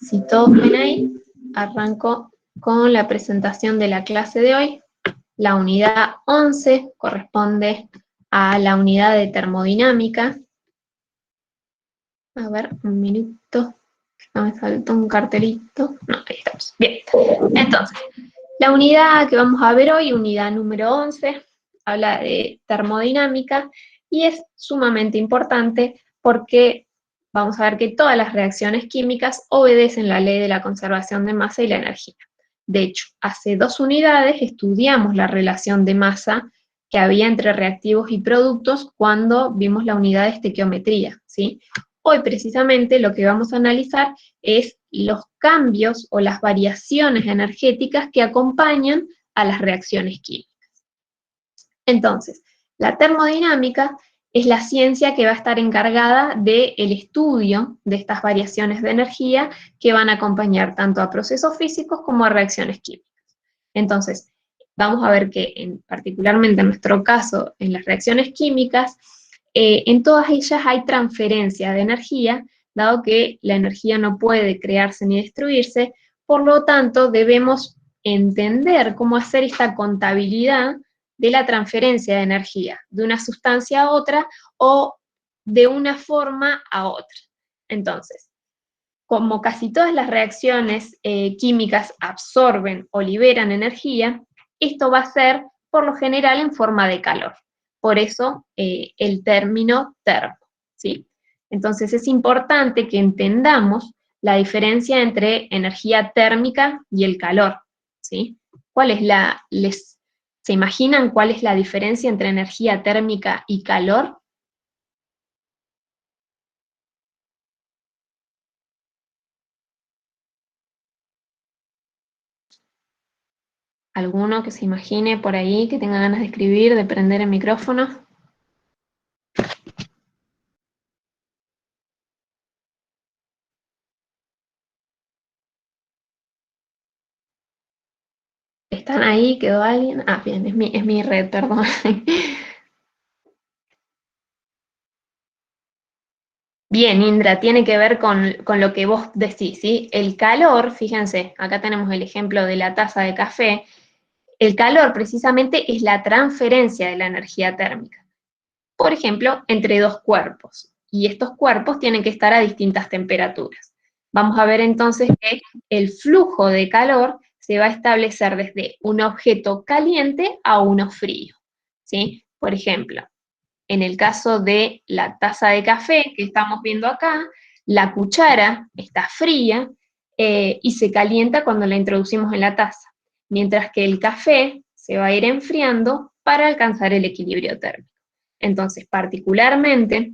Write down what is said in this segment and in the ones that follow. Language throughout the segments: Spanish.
Si todos ven ahí, arranco con la presentación de la clase de hoy. La unidad 11 corresponde a la unidad de termodinámica. A ver, un minuto. No me saltó un cartelito. No, ahí estamos. Bien. Entonces, la unidad que vamos a ver hoy, unidad número 11, habla de termodinámica y es sumamente importante porque vamos a ver que todas las reacciones químicas obedecen la ley de la conservación de masa y la energía. De hecho, hace 2 unidades estudiamos la relación de masa que había entre reactivos y productos cuando vimos la unidad de estequiometría, ¿sí? Hoy precisamente lo que vamos a analizar es los cambios o las variaciones energéticas que acompañan a las reacciones químicas. Entonces, la termodinámica es la ciencia que va a estar encargada del estudio de estas variaciones de energía que van a acompañar tanto a procesos físicos como a reacciones químicas. Entonces, vamos a ver que particularmente en nuestro caso, en las reacciones químicas, en todas ellas hay transferencia de energía, dado que la energía no puede crearse ni destruirse, por lo tanto debemos entender cómo hacer esta contabilidad de la transferencia de energía de una sustancia a otra o de una forma a otra. Entonces, como casi todas las reacciones químicas absorben o liberan energía, esto va a ser por lo general en forma de calor. Por eso el término termo, ¿sí? Entonces es importante que entendamos la diferencia entre energía térmica y el calor, ¿sí? ¿Cuál es ¿se imaginan cuál es la diferencia entre energía térmica y calor? ¿Alguno que se imagine por ahí, que tenga ganas de escribir, de prender el micrófono? ¿Están ahí? ¿Quedó alguien? Ah, bien, es mi red, perdón. Bien, Indra, tiene que ver con lo que vos decís, ¿sí? El calor, fíjense, acá tenemos el ejemplo de la taza de café. El calor precisamente es la transferencia de la energía térmica. Por ejemplo, entre 2 cuerpos. Y estos cuerpos tienen que estar a distintas temperaturas. Vamos a ver entonces que el flujo de calor se va a establecer desde un objeto caliente a uno frío, ¿sí? Por ejemplo, en el caso de la taza de café que estamos viendo acá, la cuchara está fría y se calienta cuando la introducimos en la taza, mientras que el café se va a ir enfriando para alcanzar el equilibrio térmico. Entonces, particularmente,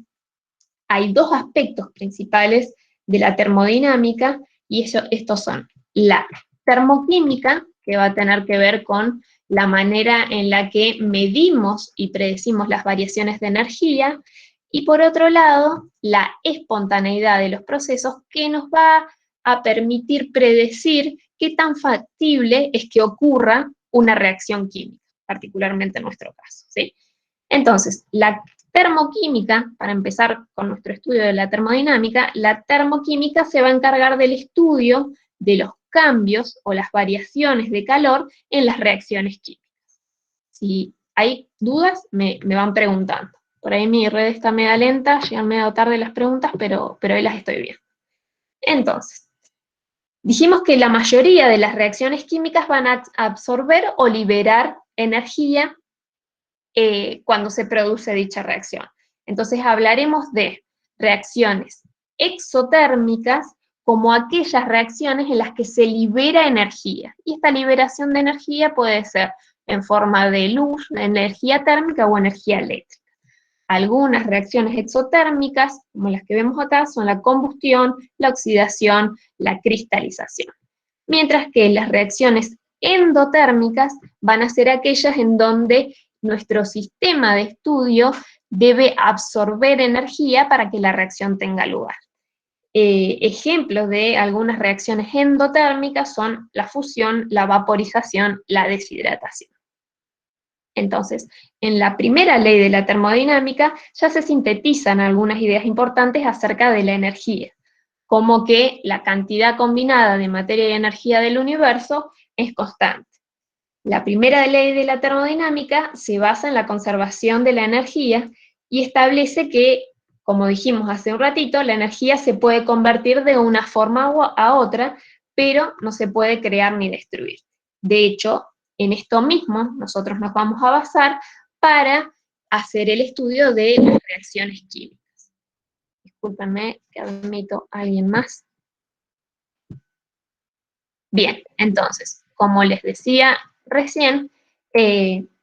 hay 2 aspectos principales de la termodinámica, y estos son la termoquímica, que va a tener que ver con la manera en la que medimos y predecimos las variaciones de energía, y por otro lado, la espontaneidad de los procesos, que nos va a permitir predecir qué tan factible es que ocurra una reacción química, particularmente en nuestro caso, ¿sí? Entonces, la termoquímica, para empezar con nuestro estudio de la termodinámica, la termoquímica se va a encargar del estudio de los cambios o las variaciones de calor en las reacciones químicas. Si hay dudas, me van preguntando. Por ahí mi red está media lenta, llegan medio tarde las preguntas, pero ahí las estoy viendo. Entonces, dijimos que la mayoría de las reacciones químicas van a absorber o liberar energía cuando se produce dicha reacción. Entonces hablaremos de reacciones exotérmicas como aquellas reacciones en las que se libera energía. Y esta liberación de energía puede ser en forma de luz, energía térmica o energía eléctrica. Algunas reacciones exotérmicas, como las que vemos acá, son la combustión, la oxidación, la cristalización. Mientras que las reacciones endotérmicas van a ser aquellas en donde nuestro sistema de estudio debe absorber energía para que la reacción tenga lugar. Ejemplos de algunas reacciones endotérmicas son la fusión, la vaporización, la deshidratación. Entonces, en la primera ley de la termodinámica ya se sintetizan algunas ideas importantes acerca de la energía, como que la cantidad combinada de materia y energía del universo es constante. La primera ley de la termodinámica se basa en la conservación de la energía y establece que, como dijimos hace un ratito, la energía se puede convertir de una forma a otra, pero no se puede crear ni destruir. De hecho, en esto mismo nosotros nos vamos a basar para hacer el estudio de las reacciones químicas. Discúlpenme que admito a alguien más. Bien, entonces, como les decía recién,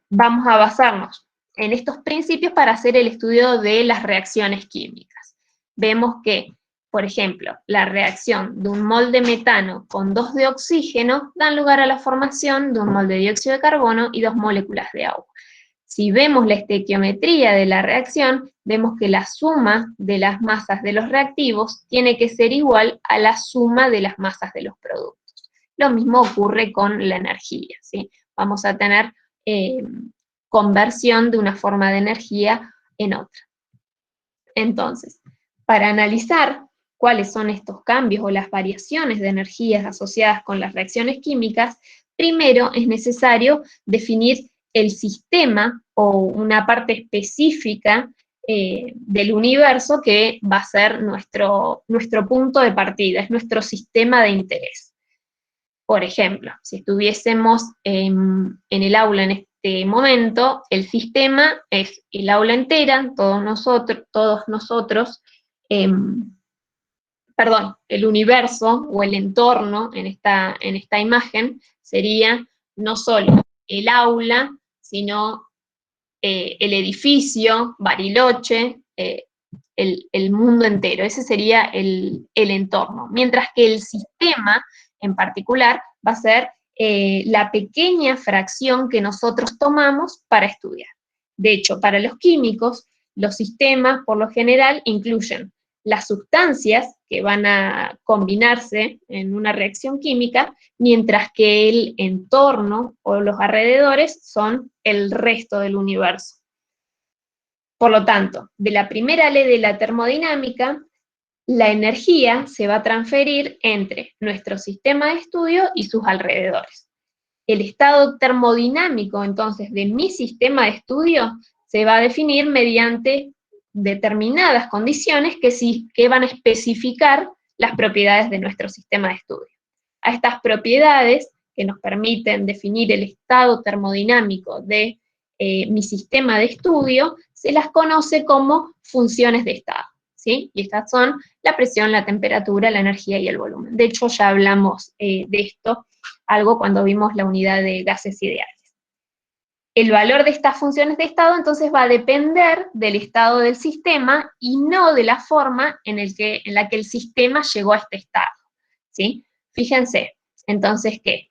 vamos a basarnos en estos principios para hacer el estudio de las reacciones químicas. Vemos que, por ejemplo, la reacción de un mol de metano con 2 de oxígeno dan lugar a la formación de un mol de dióxido de carbono y 2 moléculas de agua. Si vemos la estequiometría de la reacción, vemos que la suma de las masas de los reactivos tiene que ser igual a la suma de las masas de los productos. Lo mismo ocurre con la energía, ¿sí? Vamos a tener conversión de una forma de energía en otra. Entonces, para analizar cuáles son estos cambios o las variaciones de energías asociadas con las reacciones químicas, primero es necesario definir el sistema o una parte específica del universo que va a ser nuestro punto de partida, es nuestro sistema de interés. Por ejemplo, si estuviésemos en el aula en este momento, el sistema es el aula entera, todos nosotros, perdón, el universo o el entorno en esta imagen sería no solo el aula, sino el edificio, Bariloche, el mundo entero. Ese sería el entorno. Mientras que el sistema en particular va a ser la pequeña fracción que nosotros tomamos para estudiar. De hecho, para los químicos, los sistemas, por lo general, incluyen las sustancias que van a combinarse en una reacción química, mientras que el entorno o los alrededores son el resto del universo. Por lo tanto, de la primera ley de la termodinámica, la energía se va a transferir entre nuestro sistema de estudio y sus alrededores. El estado termodinámico, entonces, de mi sistema de estudio se va a definir mediante determinadas condiciones que van a especificar las propiedades de nuestro sistema de estudio. A estas propiedades que nos permiten definir el estado termodinámico de mi sistema de estudio, se las conoce como funciones de estado, ¿sí? Y estas son la presión, la temperatura, la energía y el volumen. De hecho, ya hablamos de esto algo cuando vimos la unidad de gases ideales. El valor de estas funciones de estado entonces va a depender del estado del sistema y no de la forma en la que el sistema llegó a este estado, ¿sí? Fíjense, entonces, ¿qué?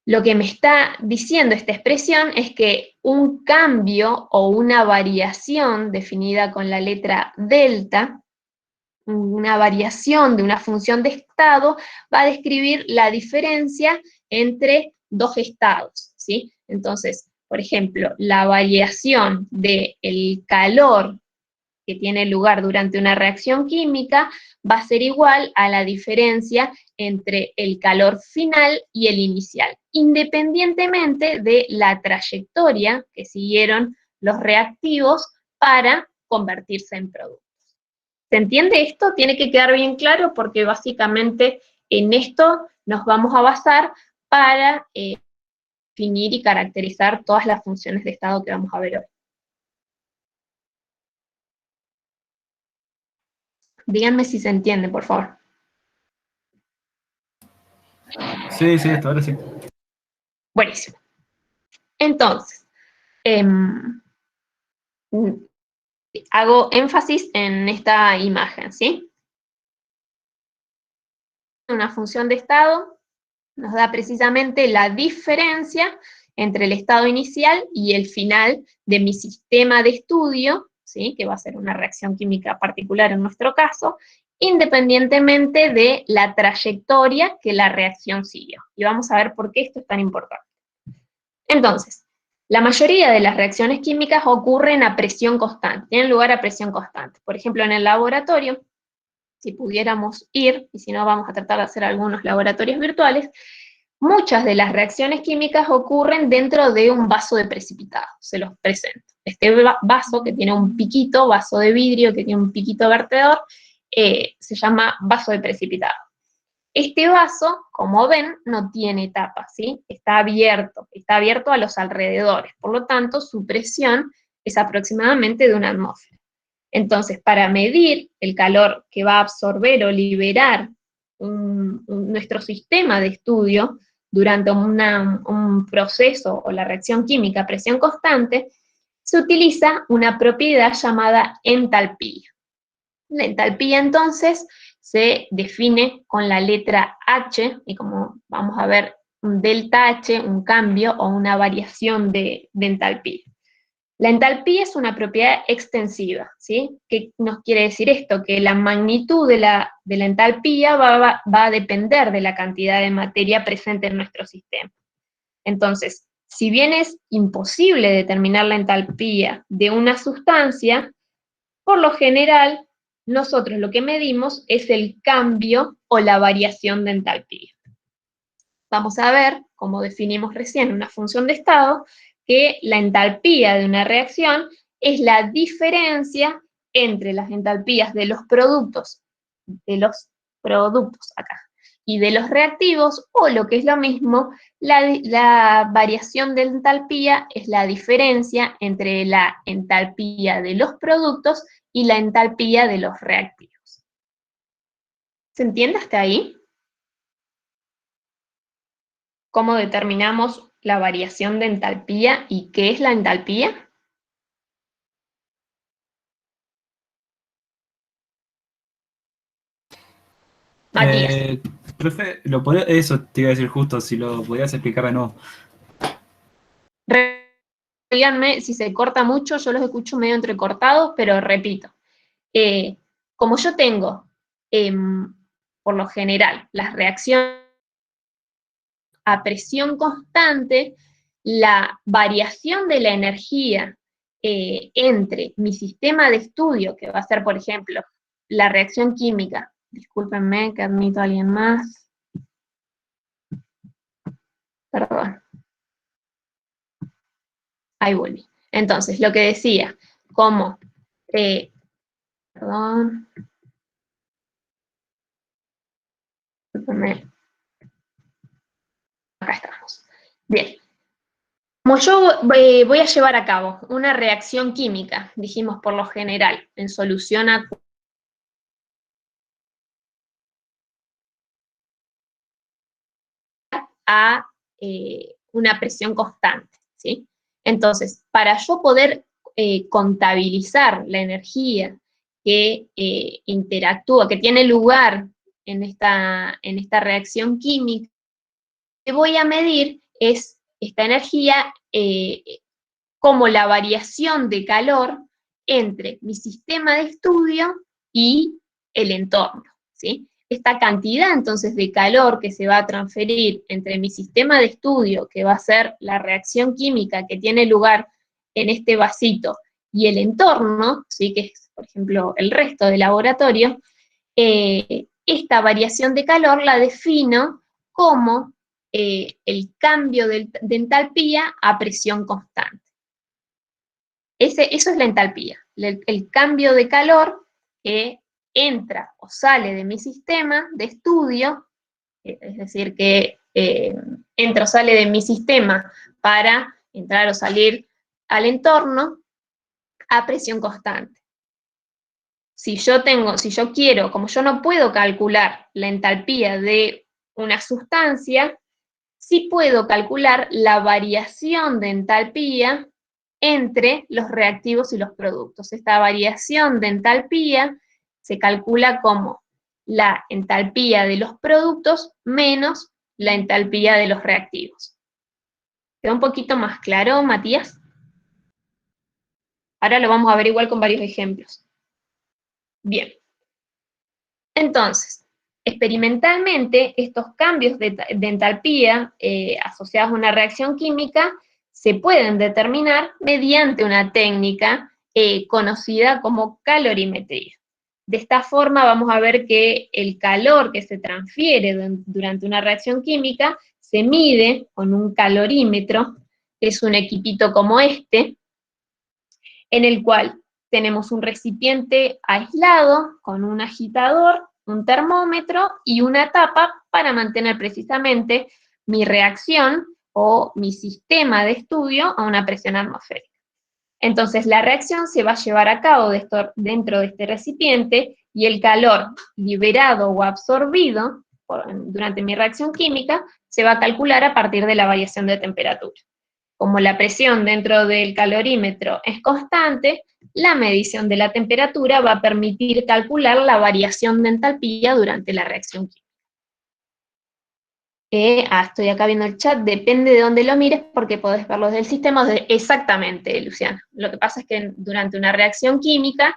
Lo que me está diciendo esta expresión es que un cambio o una variación definida con la letra delta, una variación de una función de estado, va a describir la diferencia entre dos estados, ¿sí? Entonces, por ejemplo, la variación del calor que tiene lugar durante una reacción química va a ser igual a la diferencia entre el calor final y el inicial, independientemente de la trayectoria que siguieron los reactivos para convertirse en productos. ¿Se entiende esto? Tiene que quedar bien claro porque básicamente en esto nos vamos a basar para definir y caracterizar todas las funciones de estado que vamos a ver hoy. Díganme si se entiende, por favor. Sí, sí, hasta ahora sí. Buenísimo. Entonces, hago énfasis en esta imagen, ¿sí? Una función de estado nos da precisamente la diferencia entre el estado inicial y el final de mi sistema de estudio, ¿sí? Que va a ser una reacción química particular en nuestro caso, independientemente de la trayectoria que la reacción siguió. Y vamos a ver por qué esto es tan importante. Entonces, la mayoría de las reacciones químicas ocurren a presión constante, tienen lugar a presión constante. Por ejemplo, en el laboratorio, si pudiéramos ir, y si no vamos a tratar de hacer algunos laboratorios virtuales, muchas de las reacciones químicas ocurren dentro de un vaso de precipitado. Se los presento. Este vaso que tiene un piquito, vaso de vidrio que tiene un piquito vertedor, se llama vaso de precipitado. Este vaso, como ven, no tiene tapa, ¿sí? Está abierto a los alrededores, por lo tanto, su presión es aproximadamente de 1 atmósfera. Entonces, para medir el calor que va a absorber o liberar nuestro sistema de estudio durante un proceso o la reacción química a presión constante, se utiliza una propiedad llamada entalpía. La entalpía, entonces, se define con la letra H, y como vamos a ver, un delta H, un cambio o una variación de entalpía. La entalpía es una propiedad extensiva, ¿sí? ¿Qué nos quiere decir esto? Que la magnitud de la entalpía va a depender de la cantidad de materia presente en nuestro sistema. Entonces, si bien es imposible determinar la entalpía de una sustancia, por lo general, nosotros lo que medimos es el cambio o la variación de entalpía. Vamos a ver, como definimos recién una función de estado, que la entalpía de una reacción es la diferencia entre las entalpías de los productos acá, y de los reactivos, o lo que es lo mismo, la variación de entalpía es la diferencia entre la entalpía de los productos y la entalpía de los reactivos. ¿Se entiende hasta ahí? ¿Cómo determinamos la variación de entalpía y qué es la entalpía? Matías. Profe, eso te iba a decir justo, si lo podías explicar de nuevo. Díganme si se corta mucho, yo los escucho medio entrecortados, pero repito. Como yo tengo, por lo general, las reacciones a presión constante, la variación de la energía entre mi sistema de estudio, que va a ser, por ejemplo, la reacción química. Discúlpenme que admito a alguien más. Perdón. Ahí volví. Entonces, lo que decía, como, perdón, discúlpenme, acá estamos. Bien. Como yo voy a llevar a cabo una reacción química, dijimos por lo general, en solución a una presión constante, ¿sí? Entonces, para yo poder contabilizar la energía que interactúa, que tiene lugar en esta reacción química, lo que voy a medir es esta energía como la variación de calor entre mi sistema de estudio y el entorno, ¿sí? Esta cantidad entonces de calor que se va a transferir entre mi sistema de estudio, que va a ser la reacción química que tiene lugar en este vasito, y el entorno, ¿sí? Que es, por ejemplo, el resto del laboratorio, esta variación de calor la defino como el cambio de entalpía a presión constante. Eso es la entalpía, el cambio de calor que entra o sale de mi sistema de estudio, es decir, que entra o sale de mi sistema para entrar o salir al entorno a presión constante. Si yo quiero, como yo no puedo calcular la entalpía de una sustancia, sí puedo calcular la variación de entalpía entre los reactivos y los productos. Esta variación de entalpía se calcula como la entalpía de los productos menos la entalpía de los reactivos. ¿Queda un poquito más claro, Matías? Ahora lo vamos a ver igual con varios ejemplos. Bien. Entonces, experimentalmente, estos cambios de entalpía asociados a una reacción química se pueden determinar mediante una técnica conocida como calorimetría. De esta forma vamos a ver que el calor que se transfiere durante una reacción química se mide con un calorímetro, que es un equipito como este, en el cual tenemos un recipiente aislado con un agitador, un termómetro y una tapa para mantener precisamente mi reacción o mi sistema de estudio a una presión atmosférica. Entonces la reacción se va a llevar a cabo dentro de este recipiente y el calor liberado o absorbido durante mi reacción química se va a calcular a partir de la variación de temperatura. Como la presión dentro del calorímetro es constante, la medición de la temperatura va a permitir calcular la variación de entalpía durante la reacción química. Estoy acá viendo el chat, depende de dónde lo mires porque podés verlo desde el sistema. Exactamente, Luciana. Lo que pasa es que durante una reacción química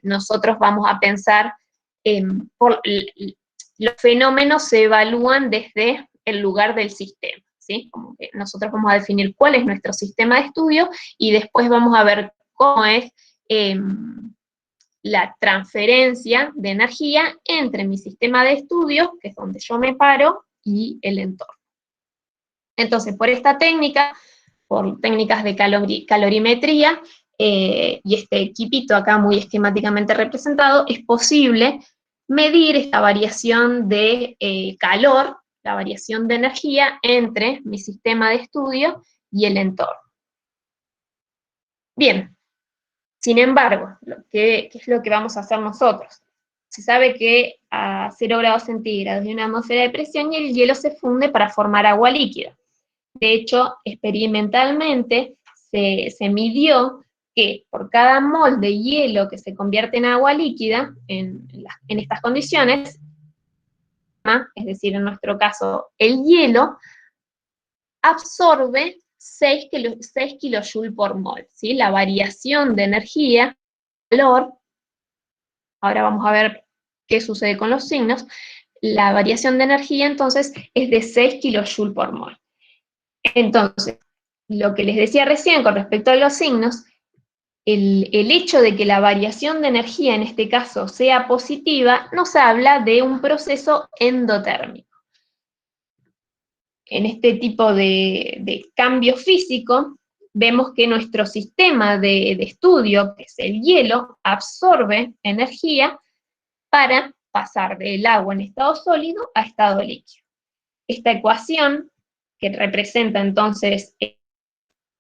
nosotros vamos a pensar, los fenómenos se evalúan desde el lugar del sistema, ¿sí? Como que nosotros vamos a definir cuál es nuestro sistema de estudio y después vamos a ver cómo es la transferencia de energía entre mi sistema de estudio, que es donde yo me paro, y el entorno. Entonces, por esta técnica, por técnicas de calorimetría, y este equipito acá muy esquemáticamente representado, es posible medir esta variación de calor, la variación de energía entre mi sistema de estudio y el entorno. Bien, sin embargo, ¿qué es lo que vamos a hacer nosotros? Se sabe que a 0 grados centígrados de una atmósfera de presión y el hielo se funde para formar agua líquida. De hecho, experimentalmente se midió que por cada mol de hielo que se convierte en agua líquida, en estas condiciones, es decir, en nuestro caso, el hielo absorbe 6 kilojoules por mol, ¿sí? La variación de energía, calor, ahora vamos a ver qué sucede con los signos, la variación de energía entonces es de 6 kilojoules por mol. Entonces, lo que les decía recién con respecto a los signos, el hecho de que la variación de energía en este caso sea positiva, nos habla de un proceso endotérmico. En este tipo de cambio físico, vemos que nuestro sistema de estudio, que es el hielo, absorbe energía para pasar del agua en estado sólido a estado líquido. Esta ecuación, que representa entonces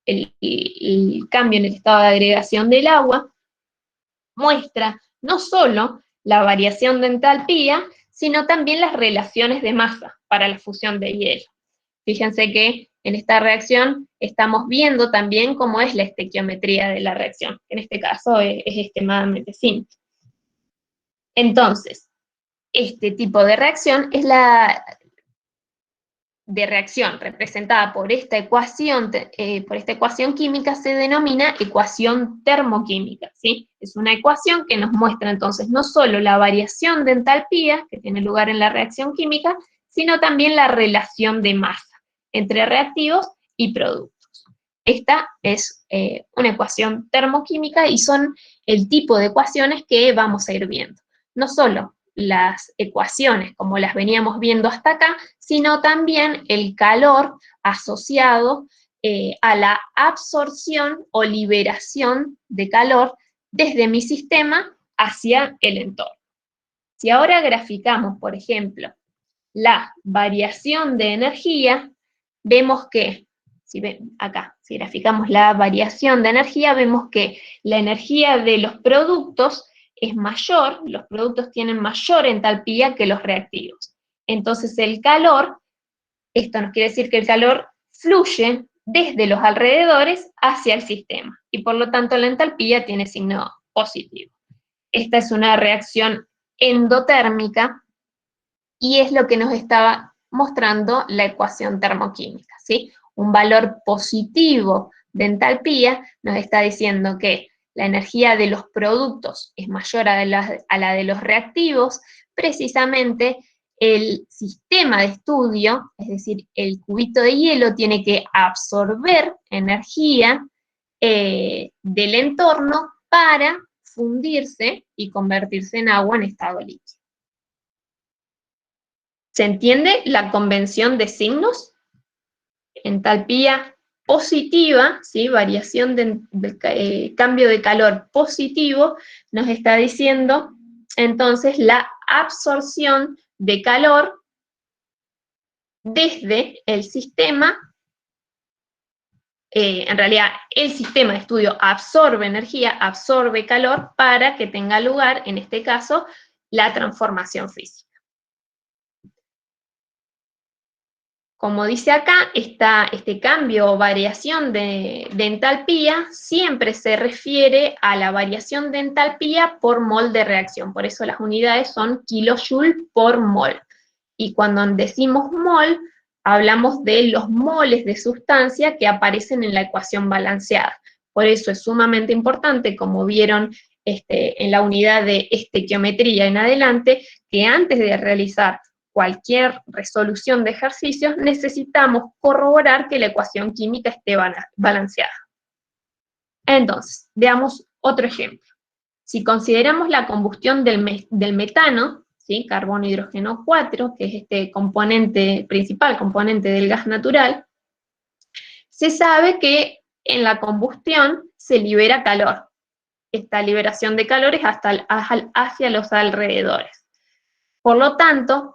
el cambio en el estado de agregación del agua, muestra no solo la variación de entalpía, sino también las relaciones de masa para la fusión de hielo. Fíjense que en esta reacción estamos viendo también cómo es la estequiometría de la reacción, que en este caso es extremadamente simple. Entonces, este tipo de reacción es la reacción representada por esta ecuación química, se denomina ecuación termoquímica, ¿sí? Es una ecuación que nos muestra entonces no solo la variación de entalpía que tiene lugar en la reacción química, sino también la relación de masa entre reactivos y productos. Esta es una ecuación termoquímica y son el tipo de ecuaciones que vamos a ir viendo. No solo las ecuaciones como las veníamos viendo hasta acá, sino también el calor asociado a la absorción o liberación de calor desde mi sistema hacia el entorno. Si ahora graficamos, por ejemplo, la variación de energía, vemos que, si ven acá, si graficamos la variación de energía, vemos que la energía de los productos es mayor, los productos tienen mayor entalpía que los reactivos. Entonces el calor, esto nos quiere decir que el calor fluye desde los alrededores hacia el sistema, y por lo tanto la entalpía tiene signo positivo. Esta es una reacción endotérmica, y es lo que nos estaba mostrando la ecuación termoquímica, ¿sí? Un valor positivo de entalpía nos está diciendo que la energía de los productos es mayor a la de los reactivos, precisamente el sistema de estudio, es decir, el cubito de hielo, tiene que absorber energía del entorno para fundirse y convertirse en agua en estado líquido. ¿Se entiende la convención de signos? Entalpía positiva, ¿sí? Variación de cambio de calor positivo, nos está diciendo entonces la absorción de calor desde el sistema. En realidad el sistema de estudio absorbe energía, absorbe calor para que tenga lugar, en este caso, la transformación física. Como dice acá, este cambio o variación de entalpía siempre se refiere a la variación de entalpía por mol de reacción. Por eso las unidades son kilojoule por mol. Y cuando decimos mol, hablamos de los moles de sustancia que aparecen en la ecuación balanceada. Por eso es sumamente importante, como vieron en la unidad de estequiometría en adelante, que antes de realizar cualquier resolución de ejercicios, necesitamos corroborar que la ecuación química esté balanceada. Entonces, veamos otro ejemplo. Si consideramos la combustión del metano, ¿sí? Carbono, hidrógeno 4, que es este componente, principal componente del gas natural, se sabe que en la combustión se libera calor. Esta liberación de calor es hacia los alrededores. Por lo tanto,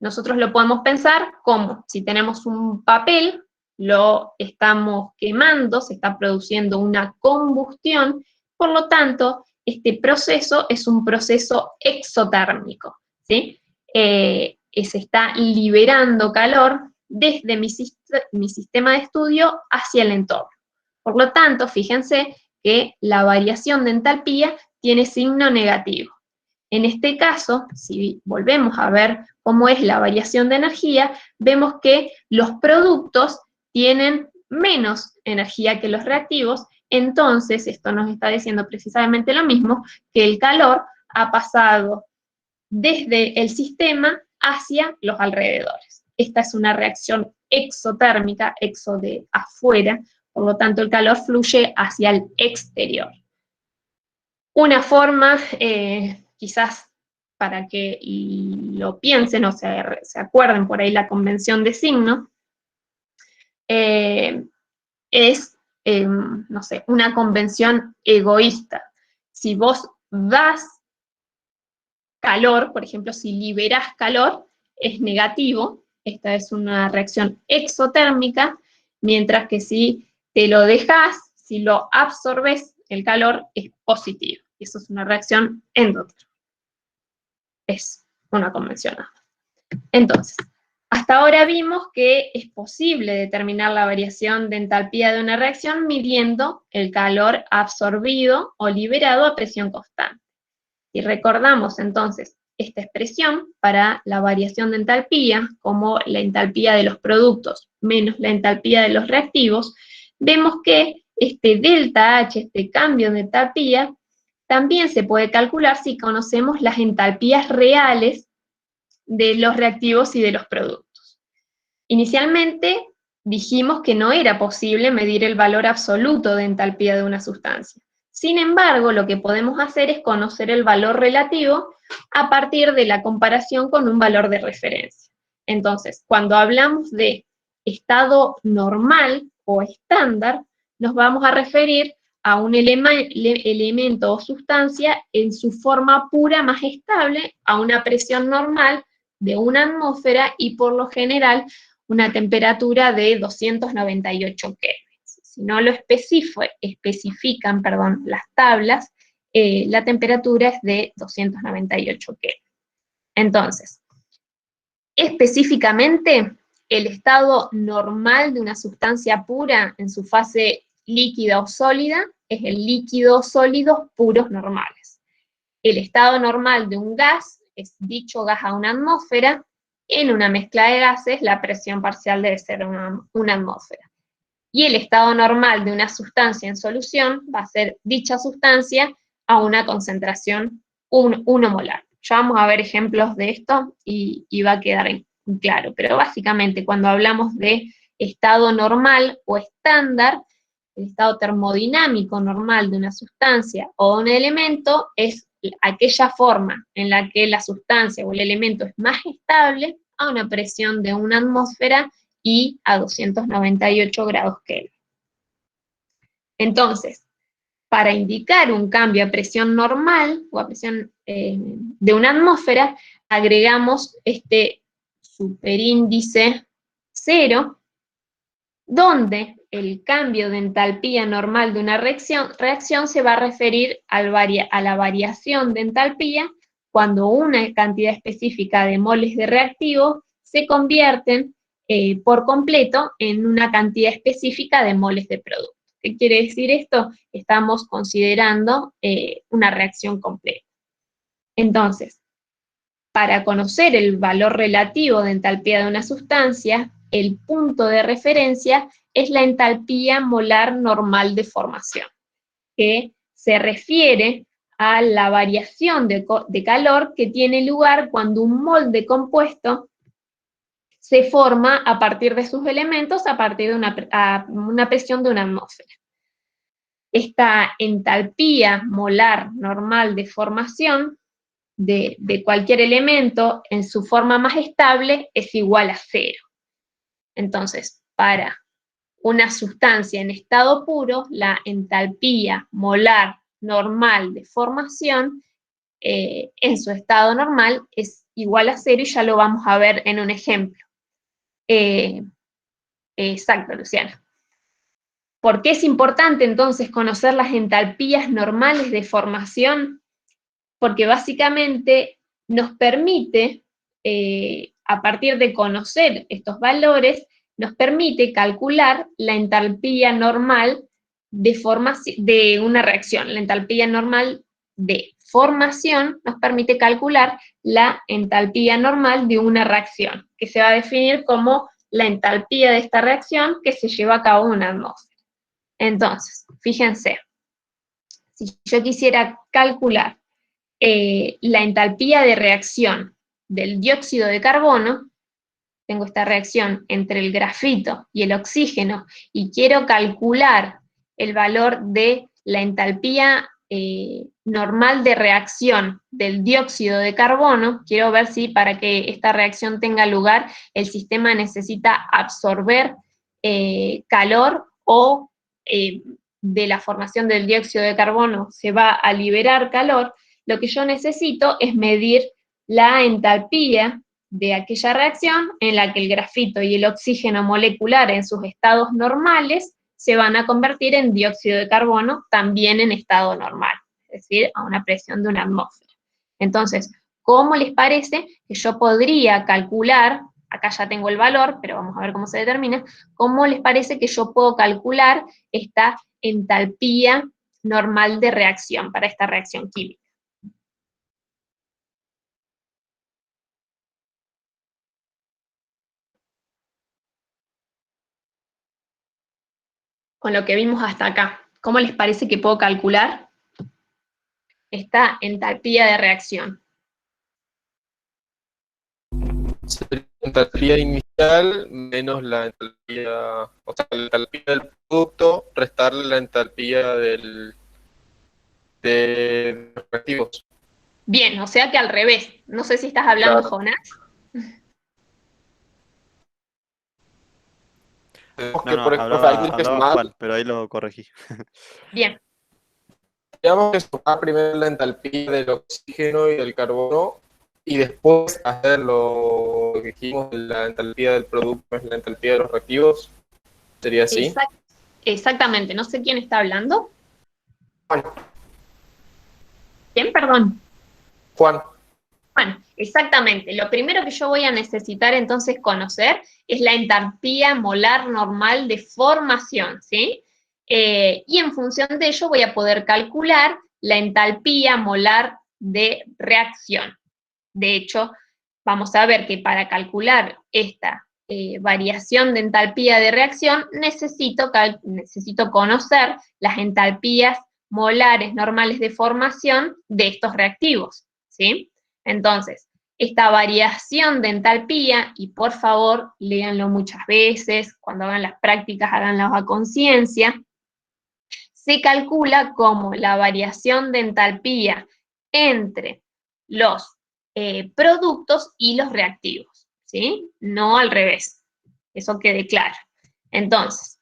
nosotros lo podemos pensar como si tenemos un papel, lo estamos quemando, se está produciendo una combustión, por lo tanto, este proceso es un proceso exotérmico, ¿sí? Se está liberando calor desde mi sistema de estudio hacia el entorno. Por lo tanto, fíjense que la variación de entalpía tiene signo negativo. En este caso, si volvemos a ver cómo es la variación de energía, vemos que los productos tienen menos energía que los reactivos, entonces esto nos está diciendo precisamente lo mismo, que el calor ha pasado desde el sistema hacia los alrededores. Esta es una reacción exotérmica, exo de afuera, por lo tanto el calor fluye hacia el exterior. Una forma, quizás para que lo piensen o se acuerden por ahí la convención de signo, es, no sé, una convención egoísta. Si vos das calor, por ejemplo, si liberás calor, es negativo, esta es una reacción exotérmica, mientras que si te lo dejás, si lo absorbes, el calor es positivo. Eso es una reacción endóterma. Es una convención. Entonces, hasta ahora vimos que es posible determinar la variación de entalpía de una reacción midiendo el calor absorbido o liberado a presión constante. Si recordamos entonces esta expresión para la variación de entalpía, como la entalpía de los productos menos la entalpía de los reactivos, vemos que este delta H, este cambio de entalpía, también se puede calcular si conocemos las entalpías reales de los reactivos y de los productos. Inicialmente dijimos que no era posible medir el valor absoluto de entalpía de una sustancia. Sin embargo, lo que podemos hacer es conocer el valor relativo a partir de la comparación con un valor de referencia. Entonces, cuando hablamos de estado normal o estándar, nos vamos a referir a un elemento o sustancia en su forma pura más estable, a una presión normal de una atmósfera y por lo general una temperatura de 298 Kelvin. Si no lo especifican las tablas, la temperatura es de 298 Kelvin. Entonces, específicamente, el estado normal de una sustancia pura en su fase líquida o sólida es el líquido o sólidos puros normales. El estado normal de un gas es dicho gas a una atmósfera. En una mezcla de gases, la presión parcial debe ser una atmósfera. Y el estado normal de una sustancia en solución va a ser dicha sustancia a una concentración 1 molar. Ya vamos a ver ejemplos de esto y va a quedar claro. Pero básicamente cuando hablamos de estado normal o estándar, el estado termodinámico normal de una sustancia o un elemento es aquella forma en la que la sustancia o el elemento es más estable a una presión de una atmósfera y a 298 grados Kelvin. Entonces, para indicar un cambio a presión normal o a presión de una atmósfera, agregamos este superíndice 0, donde el cambio de entalpía normal de una reacción se va a referir a la variación de entalpía cuando una cantidad específica de moles de reactivo se convierten por completo en una cantidad específica de moles de producto. ¿Qué quiere decir esto? Estamos considerando una reacción completa. Entonces, para conocer el valor relativo de entalpía de una sustancia, el punto de referencia es la entalpía molar normal de formación, que se refiere a la variación de calor que tiene lugar cuando un molde compuesto se forma a partir de sus elementos a partir de una presión de una atmósfera. Esta entalpía molar normal de formación de cualquier elemento en su forma más estable es igual a 0. Entonces, para una sustancia en estado puro, la entalpía molar normal de formación en su estado normal es igual a 0 y ya lo vamos a ver en un ejemplo. Exacto, Luciana. ¿Por qué es importante entonces conocer las entalpías normales de formación? Porque básicamente nos permite, a partir de conocer estos valores, nos permite calcular la entalpía normal de una reacción. La entalpía normal de formación nos permite calcular la entalpía normal de una reacción, que se va a definir como la entalpía de esta reacción que se lleva a cabo en una atmósfera. Entonces, fíjense, si yo quisiera calcular la entalpía de reacción del dióxido de carbono, tengo esta reacción entre el grafito y el oxígeno, y quiero calcular el valor de la entalpía normal de reacción del dióxido de carbono, quiero ver si para que esta reacción tenga lugar, el sistema necesita absorber calor o de la formación del dióxido de carbono se va a liberar calor. Lo que yo necesito es medir la entalpía de aquella reacción en la que el grafito y el oxígeno molecular en sus estados normales se van a convertir en dióxido de carbono también en estado normal, es decir, a una presión de una atmósfera. Entonces, ¿cómo les parece que yo podría calcular, acá ya tengo el valor, pero vamos a ver cómo se determina, cómo les parece que yo puedo calcular esta entalpía normal de reacción para esta reacción química? Con lo que vimos hasta acá, ¿cómo les parece que puedo calcular esta entalpía de reacción? Sería la entalpía inicial menos la entalpía, o sea, la entalpía del producto, restarle la entalpía de los reactivos. Bien, o sea que al revés. No sé si estás hablando, Claro. Jonás. Tenemos No, que, no, por ejemplo, hay que hablaba sumar, Juan, pero ahí lo corregí. Bien, digamos que sumar primero la entalpía del oxígeno y del carbono y después hacer lo que dijimos, la entalpía del producto, es la entalpía de los reactivos. ¿Sería así? exactamente. No sé quién está hablando. Juan. ¿Quién? Perdón. Juan. Bueno, exactamente. Lo primero que yo voy a necesitar entonces conocer es la entalpía molar normal de formación, ¿sí? Y en función de ello voy a poder calcular la entalpía molar de reacción. De hecho, vamos a ver que para calcular esta variación de entalpía de reacción necesito conocer las entalpías molares normales de formación de estos reactivos, ¿sí? Entonces, esta variación de entalpía, y por favor, léanlo muchas veces, cuando hagan las prácticas, háganlas a conciencia, se calcula como la variación de entalpía entre los productos y los reactivos, ¿sí? No al revés, eso quede claro. Entonces,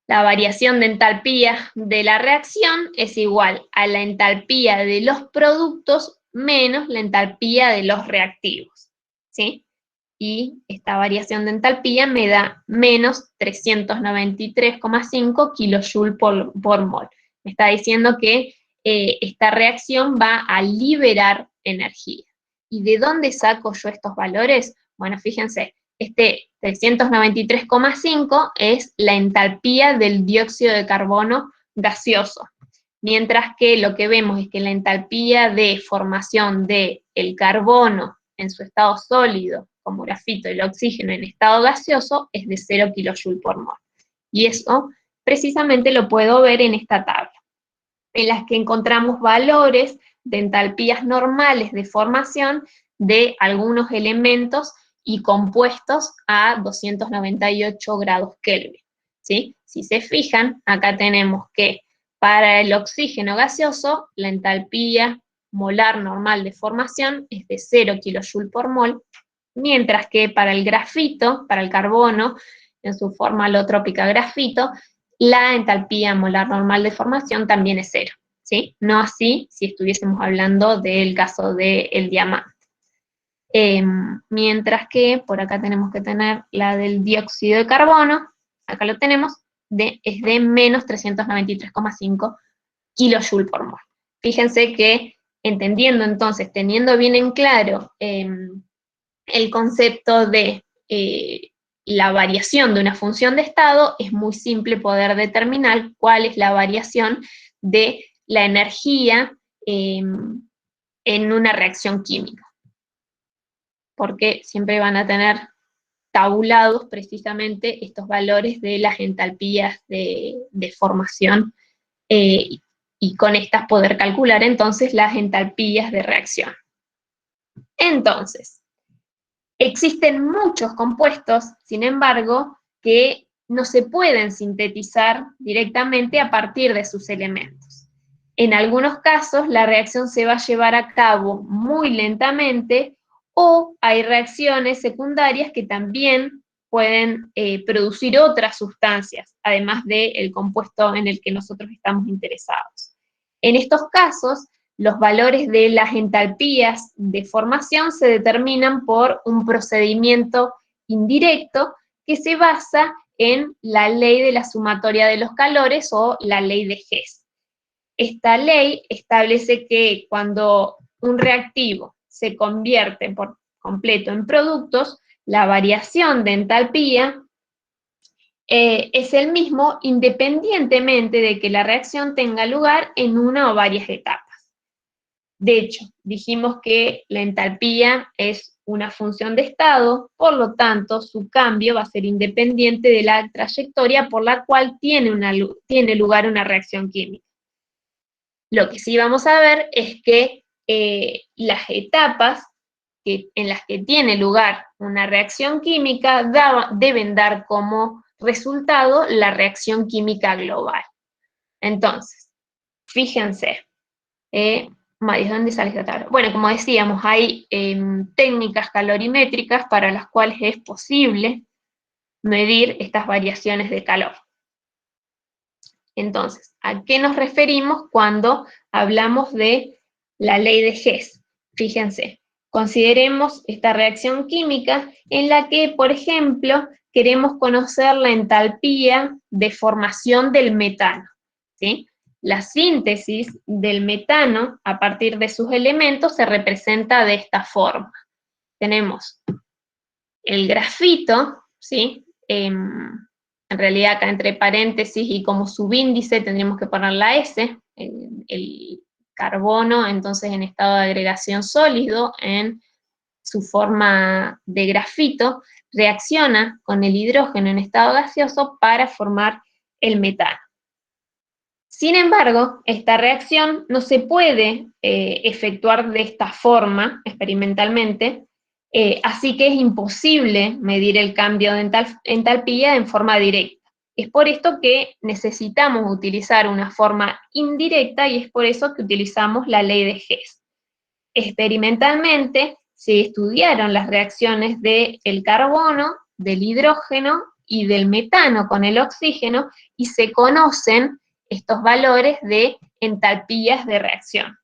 la variación de entalpía de la reacción es igual a la entalpía de los productos menos la entalpía de los reactivos, ¿sí? Y esta variación de entalpía me da menos 393,5 kJ por mol. Me está diciendo que esta reacción va a liberar energía. ¿Y de dónde saco yo estos valores? Bueno, fíjense, este 393,5 es la entalpía del dióxido de carbono gaseoso, mientras que lo que vemos es que la entalpía de formación del carbono en su estado sólido, como grafito, y el oxígeno en estado gaseoso es de 0 kJ por mol. Y eso precisamente lo puedo ver en esta tabla, en las que encontramos valores de entalpías normales de formación de algunos elementos y compuestos a 298 grados Kelvin, ¿sí? Si se fijan, acá tenemos que para el oxígeno gaseoso, la entalpía molar normal de formación es de 0 kJ por mol, mientras que para el grafito, para el carbono, en su forma alotrópica grafito, la entalpía molar normal de formación también es 0, ¿sí? No así si estuviésemos hablando del caso del diamante. Mientras que por acá tenemos que tener la del dióxido de carbono, acá lo tenemos, es de menos 393,5 kJ por mol. Fíjense que entendiendo entonces, teniendo bien en claro el concepto de la variación de una función de estado, es muy simple poder determinar cuál es la variación de la energía en una reacción química, porque siempre van a tener tabulados precisamente estos valores de las entalpías de formación y con estas poder calcular entonces las entalpías de reacción. Entonces, existen muchos compuestos, sin embargo, que no se pueden sintetizar directamente a partir de sus elementos. En algunos casos, la reacción se va a llevar a cabo muy lentamente o hay reacciones secundarias que también pueden producir otras sustancias, además del compuesto en el que nosotros estamos interesados. En estos casos, los valores de las entalpías de formación se determinan por un procedimiento indirecto que se basa en la ley de la sumatoria de los calores o la ley de Hess. Esta ley establece que cuando un reactivo se convierte por completo en productos, la variación de entalpía es el mismo independientemente de que la reacción tenga lugar en una o varias etapas. De hecho, dijimos que la entalpía es una función de estado, por lo tanto, su cambio va a ser independiente de la trayectoria por la cual tiene lugar una reacción química. Lo que sí vamos a ver es que las etapas en las que tiene lugar una reacción química deben dar como resultado la reacción química global. Entonces, fíjense, ¿dónde sale esta tabla? Bueno, como decíamos, hay técnicas calorimétricas para las cuales es posible medir estas variaciones de calor. Entonces, ¿a qué nos referimos cuando hablamos de la ley de Hess? Fíjense, consideremos esta reacción química en la que, por ejemplo, queremos conocer la entalpía de formación del metano, ¿sí? La síntesis del metano a partir de sus elementos se representa de esta forma. Tenemos el grafito, ¿sí? En realidad acá entre paréntesis y como subíndice tendríamos que poner la S, el carbono entonces en estado de agregación sólido en su forma de grafito, reacciona con el hidrógeno en estado gaseoso para formar el metano. Sin embargo, esta reacción no se puede efectuar de esta forma experimentalmente, así que es imposible medir el cambio de entalpía en forma directa. Es por esto que necesitamos utilizar una forma indirecta y es por eso que utilizamos la ley de Hess. Experimentalmente se estudiaron las reacciones del carbono, del hidrógeno y del metano con el oxígeno y se conocen estos valores de entalpías de reacción.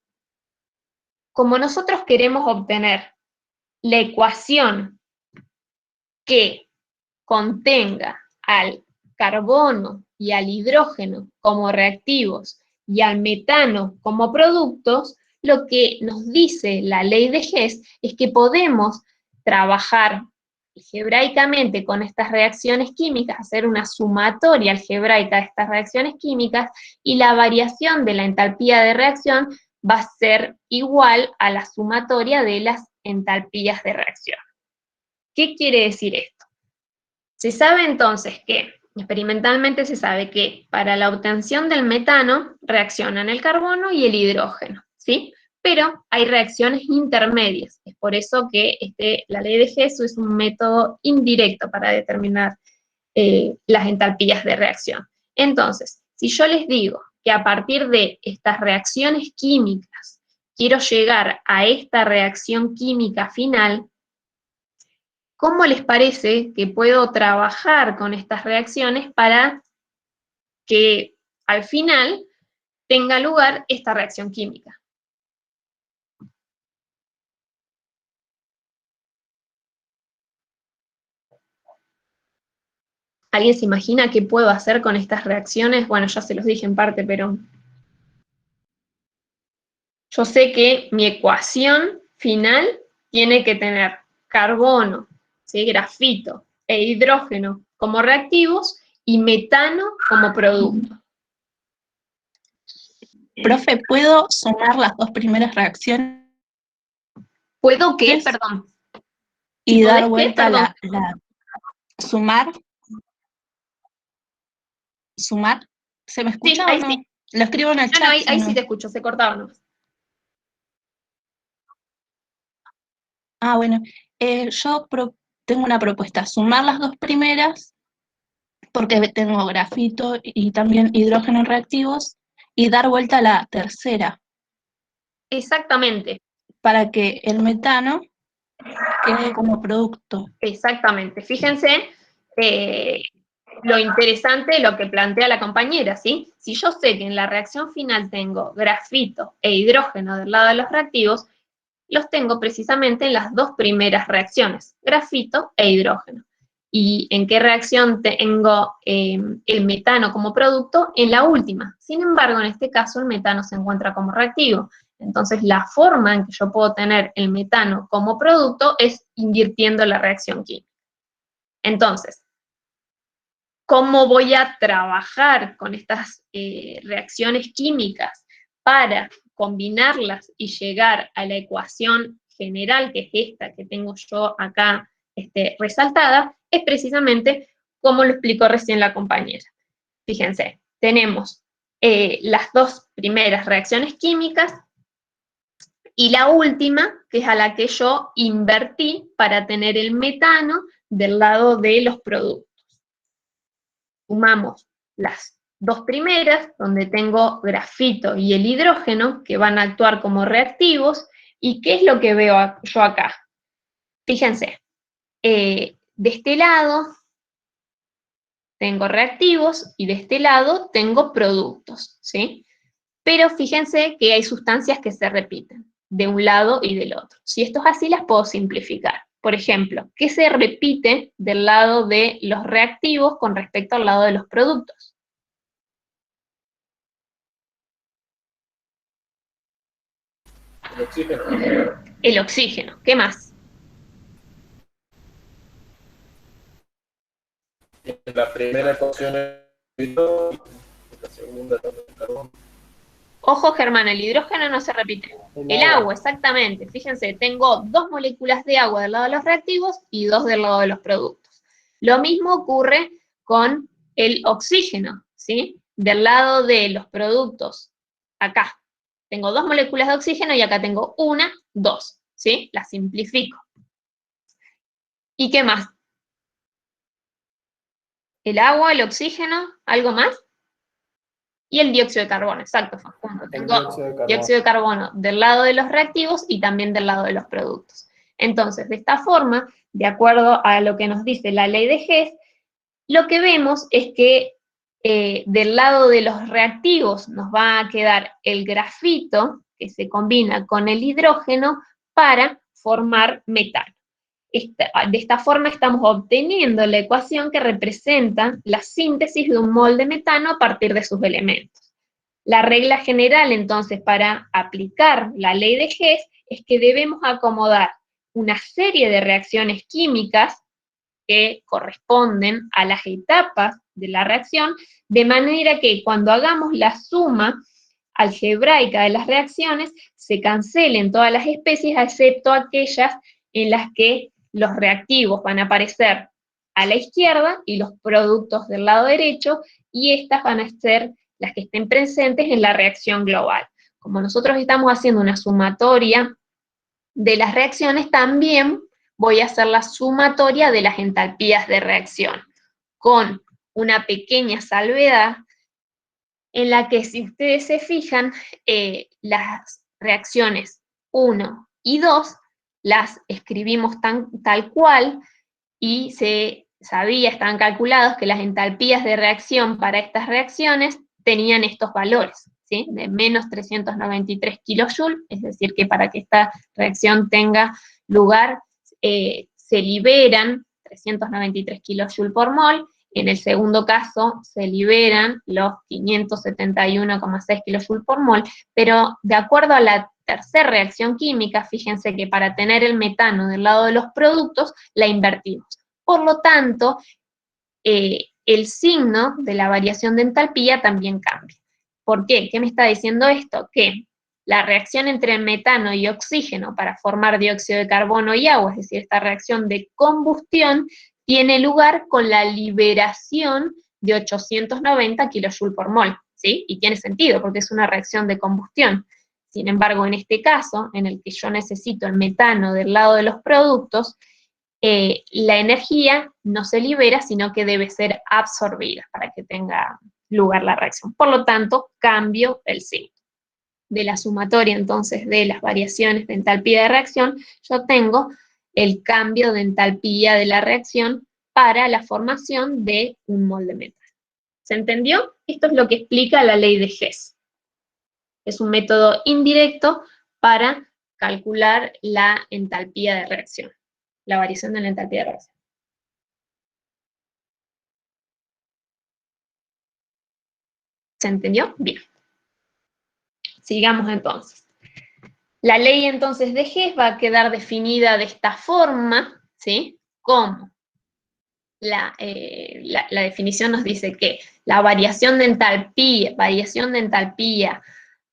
Como nosotros queremos obtener la ecuación que contenga al carbono y al hidrógeno como reactivos y al metano como productos, lo que nos dice la ley de Hess es que podemos trabajar algebraicamente con estas reacciones químicas, hacer una sumatoria algebraica de estas reacciones químicas y la variación de la entalpía de reacción va a ser igual a la sumatoria de las entalpías de reacción. ¿Qué quiere decir esto? Se sabe entonces que, experimentalmente se sabe que para la obtención del metano reaccionan el carbono y el hidrógeno, ¿sí? Pero hay reacciones intermedias, es por eso que la ley de Hess es un método indirecto para determinar las entalpías de reacción. Entonces, si yo les digo que a partir de estas reacciones químicas quiero llegar a esta reacción química final, ¿cómo les parece que puedo trabajar con estas reacciones para que al final tenga lugar esta reacción química? ¿Alguien se imagina qué puedo hacer con estas reacciones? Bueno, ya se los dije en parte, pero yo sé que mi ecuación final tiene que tener carbono, ¿sí? Grafito e hidrógeno como reactivos y metano como producto. Profe, ¿puedo sumar las dos primeras reacciones ¿Puedo qué? Perdón. y dar ¿Podés qué? vuelta Perdón. sumar? ¿Sumar? ¿Se me escucha Sí, ahí o no? sí. Lo escribo en el No, chat. ahí no. sí te escucho, se cortaba nomás. Ah, bueno. Yo tengo una propuesta, sumar las dos primeras, porque tengo grafito y también hidrógeno en reactivos, y dar vuelta a la tercera, Exactamente, para que el metano quede como producto. exactamente. Fíjense lo interesante de lo que plantea la compañera, ¿sí? Si yo sé que en la reacción final tengo grafito e hidrógeno del lado de los reactivos, los tengo precisamente en las dos primeras reacciones, grafito e hidrógeno. ¿Y en qué reacción tengo el metano como producto? En la última. Sin embargo, en este caso el metano se encuentra como reactivo. Entonces, la forma en que yo puedo tener el metano como producto es invirtiendo la reacción química. Entonces, ¿cómo voy a trabajar con estas reacciones químicas para combinarlas y llegar a la ecuación general, que es esta que tengo yo acá resaltada? Es precisamente como lo explicó recién la compañera. Fíjense, tenemos las dos primeras reacciones químicas y la última, que es a la que yo invertí para tener el metano del lado de los productos. Sumamos las dos primeras, donde tengo grafito y el hidrógeno, que van a actuar como reactivos. ¿Y qué es lo que veo yo acá? Fíjense, de este lado tengo reactivos y de este lado tengo productos, ¿sí? Pero fíjense que hay sustancias que se repiten de un lado y del otro. Si esto es así, las puedo simplificar. Por ejemplo, ¿qué se repite del lado de los reactivos con respecto al lado de los productos? El oxígeno. El oxígeno. ¿Qué más? En la primera ecuación el hidrógeno, en la segunda también el carbono. Ojo, Germán, el hidrógeno no se repite. El agua, exactamente. Fíjense, tengo dos moléculas de agua del lado de los reactivos y dos del lado de los productos. Lo mismo ocurre con el oxígeno, ¿sí? Del lado de los productos, acá. Tengo dos moléculas de oxígeno y acá tengo una, dos, ¿sí? Las simplifico. ¿Y qué más? el agua, el oxígeno, ¿algo más? Y el dióxido de carbono, exacto, Facundo. El Tengo dióxido de carbono. dióxido de carbono del lado de los reactivos y también del lado de los productos. Entonces, de esta forma, de acuerdo a lo que nos dice la ley de Hess, lo que vemos es que del lado de los reactivos nos va a quedar el grafito, que se combina con el hidrógeno para formar metano. De esta forma estamos obteniendo la ecuación que representa la síntesis de un mol de metano a partir de sus elementos. La regla general, entonces, para aplicar la ley de Hess es que debemos acomodar una serie de reacciones químicas que corresponden a las etapas de la reacción, de manera que cuando hagamos la suma algebraica de las reacciones, se cancelen todas las especies, excepto aquellas en las que los reactivos van a aparecer a la izquierda y los productos del lado derecho, y estas van a ser las que estén presentes en la reacción global. Como nosotros estamos haciendo una sumatoria de las reacciones, también voy a hacer la sumatoria de las entalpías de reacción, con una pequeña salvedad, en la que, si ustedes se fijan, las reacciones 1 y 2 las escribimos tal cual, y se sabía, estaban calculados que las entalpías de reacción para estas reacciones tenían estos valores, ¿sí? De menos 393 kilojoules, es decir, que para que esta reacción tenga lugar, se liberan 393 kilojoules por mol. En el segundo caso se liberan los 571,6 kilojoules por mol, pero de acuerdo a la tercera reacción química, fíjense que para tener el metano del lado de los productos, la invertimos. Por lo tanto, el signo de la variación de entalpía también cambia. ¿Por qué? ¿Qué me está diciendo esto? Que la reacción entre metano y oxígeno para formar dióxido de carbono y agua, es decir, esta reacción de combustión, tiene lugar con la liberación de 890 kilojoules por mol, ¿sí? Y tiene sentido, porque es una reacción de combustión. Sin embargo, en este caso, en el que yo necesito el metano del lado de los productos, la energía no se libera, sino que debe ser absorbida para que tenga lugar la reacción. Por lo tanto, cambio el signo. De la sumatoria, entonces, de las variaciones de entalpía de reacción, yo tengo el cambio de entalpía de la reacción para la formación de un mol de metano. ¿Se entendió? Esto es lo que explica la ley de Hess. Es un método indirecto para calcular la entalpía de reacción, la variación de la entalpía de reacción. ¿Se entendió? Bien. Sigamos entonces. La ley entonces de Hess va a quedar definida de esta forma, ¿sí? Como la definición nos dice que la variación de entalpía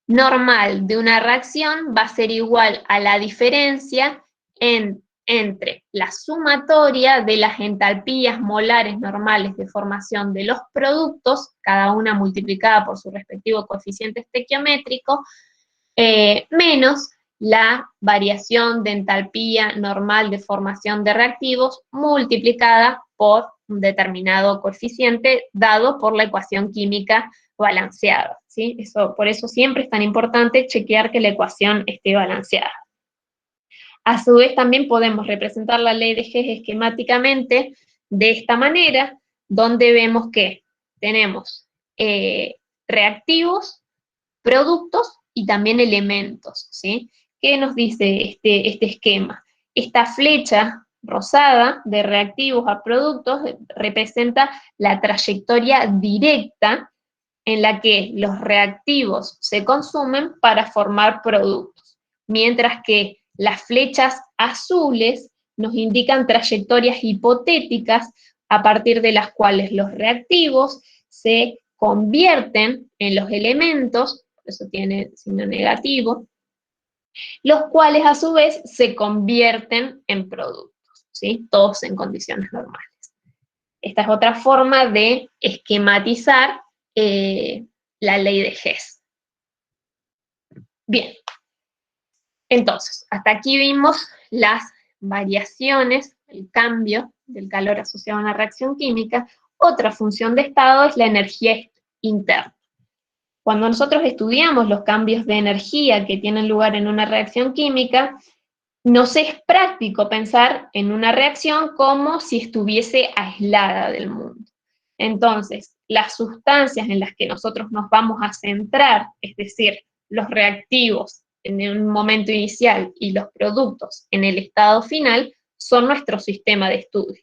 normal de una reacción va a ser igual a la diferencia entre la sumatoria de las entalpías molares normales de formación de los productos, cada una multiplicada por su respectivo coeficiente estequiométrico, menos la variación de entalpía normal de formación de reactivos multiplicada por un determinado coeficiente dado por la ecuación química balanceada, ¿sí? Por eso siempre es tan importante chequear que la ecuación esté balanceada. A su vez, también podemos representar la ley de Hess esquemáticamente de esta manera, donde vemos que tenemos reactivos, productos y también elementos, ¿sí? ¿Qué nos dice este esquema? Esta flecha rosada de reactivos a productos representa la trayectoria directa en la que los reactivos se consumen para formar productos, mientras que las flechas azules nos indican trayectorias hipotéticas a partir de las cuales los reactivos se convierten en los elementos, por eso tiene signo negativo, los cuales a su vez se convierten en productos, ¿sí? Todos en condiciones normales. Esta es otra forma de esquematizar la ley de Hess. Bien, entonces, hasta aquí vimos las variaciones, el cambio del calor asociado a una reacción química. otra función de estado es la energía interna. Cuando nosotros estudiamos los cambios de energía que tienen lugar en una reacción química, nos es práctico pensar en una reacción como si estuviese aislada del mundo. Entonces, las sustancias en las que nosotros nos vamos a centrar, es decir, los reactivos en un momento inicial y los productos en el estado final, son nuestro sistema de estudio.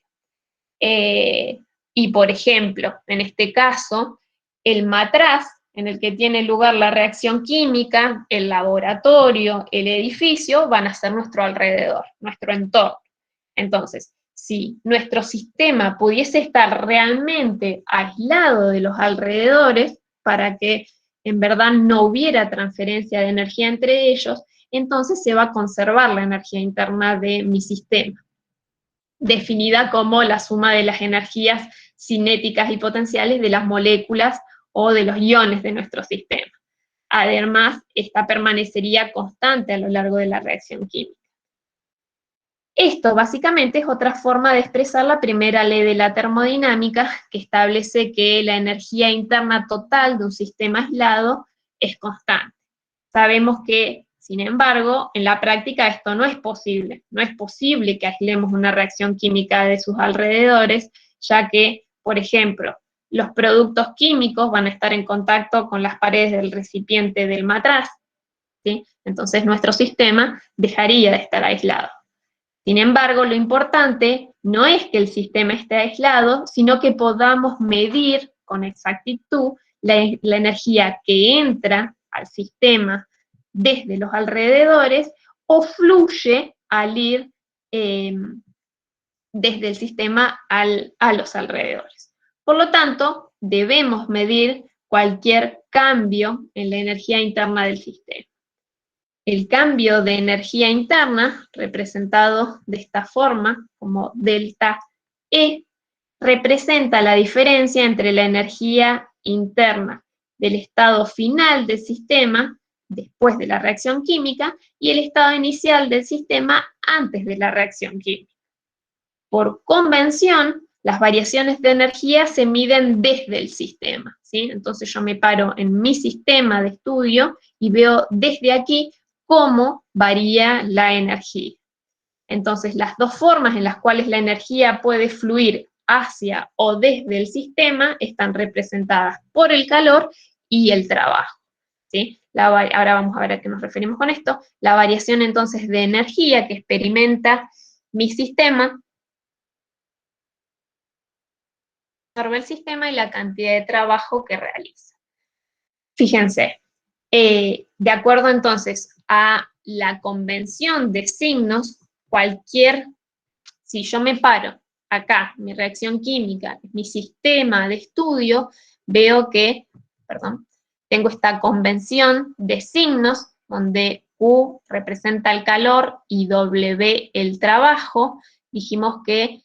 Y por ejemplo, en este caso, el matraz en el que tiene lugar la reacción química, el laboratorio, el edificio, van a ser nuestro alrededor, nuestro entorno. Entonces, si nuestro sistema pudiese estar realmente aislado de los alrededores, para que en verdad no hubiera transferencia de energía entre ellos, entonces se va a conservar la energía interna de mi sistema, definida como la suma de las energías cinéticas y potenciales de las moléculas o de los iones de nuestro sistema. Además, esta permanecería constante a lo largo de la reacción química. Esto básicamente es otra forma de expresar la primera ley de la termodinámica, que establece que la energía interna total de un sistema aislado es constante. Sabemos que, sin embargo, en la práctica esto no es posible. No es posible que aislemos una reacción química de sus alrededores, ya que, por ejemplo, los productos químicos van a estar en contacto con las paredes del recipiente del matraz, ¿sí? Entonces nuestro sistema dejaría de estar aislado. Sin embargo, lo importante no es que el sistema esté aislado, sino que podamos medir con exactitud la energía que entra al sistema desde los alrededores o fluye al ir desde el sistema a los alrededores. Por lo tanto, debemos medir cualquier cambio en la energía interna del sistema. El cambio de energía interna, representado de esta forma, como delta E, representa la diferencia entre la energía interna del estado final del sistema, después de la reacción química, y el estado inicial del sistema antes de la reacción química. Por convención, las variaciones de energía se miden desde el sistema, ¿sí? Entonces yo me paro en mi sistema de estudio y veo desde aquí cómo varía la energía. Entonces, las dos formas en las cuales la energía puede fluir hacia o desde el sistema están representadas por el calor y el trabajo, ¿sí? Ahora vamos a ver a qué nos referimos con esto. La variación entonces de energía que experimenta mi sistema, absorbe el sistema y la cantidad de trabajo que realiza. Fíjense, de acuerdo entonces a la convención de signos, si yo me paro acá, mi reacción química, mi sistema de estudio, veo que, tengo esta convención de signos, donde Q representa el calor y W el trabajo. Dijimos que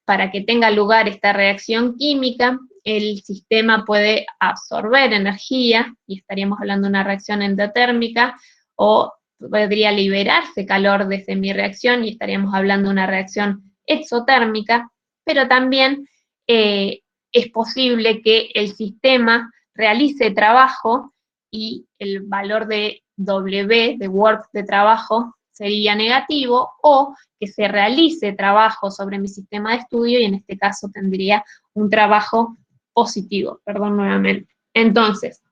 para que tenga lugar esta reacción química, el sistema puede absorber energía, y estaríamos hablando de una reacción endotérmica, o podría liberarse calor desde mi reacción, y estaríamos hablando de una reacción exotérmica, pero también es posible que el sistema realice trabajo, y el valor de W, de work, de trabajo, sería negativo, o que se realice trabajo sobre mi sistema de estudio, y en este caso tendría un trabajo positivo, perdón nuevamente. Entonces,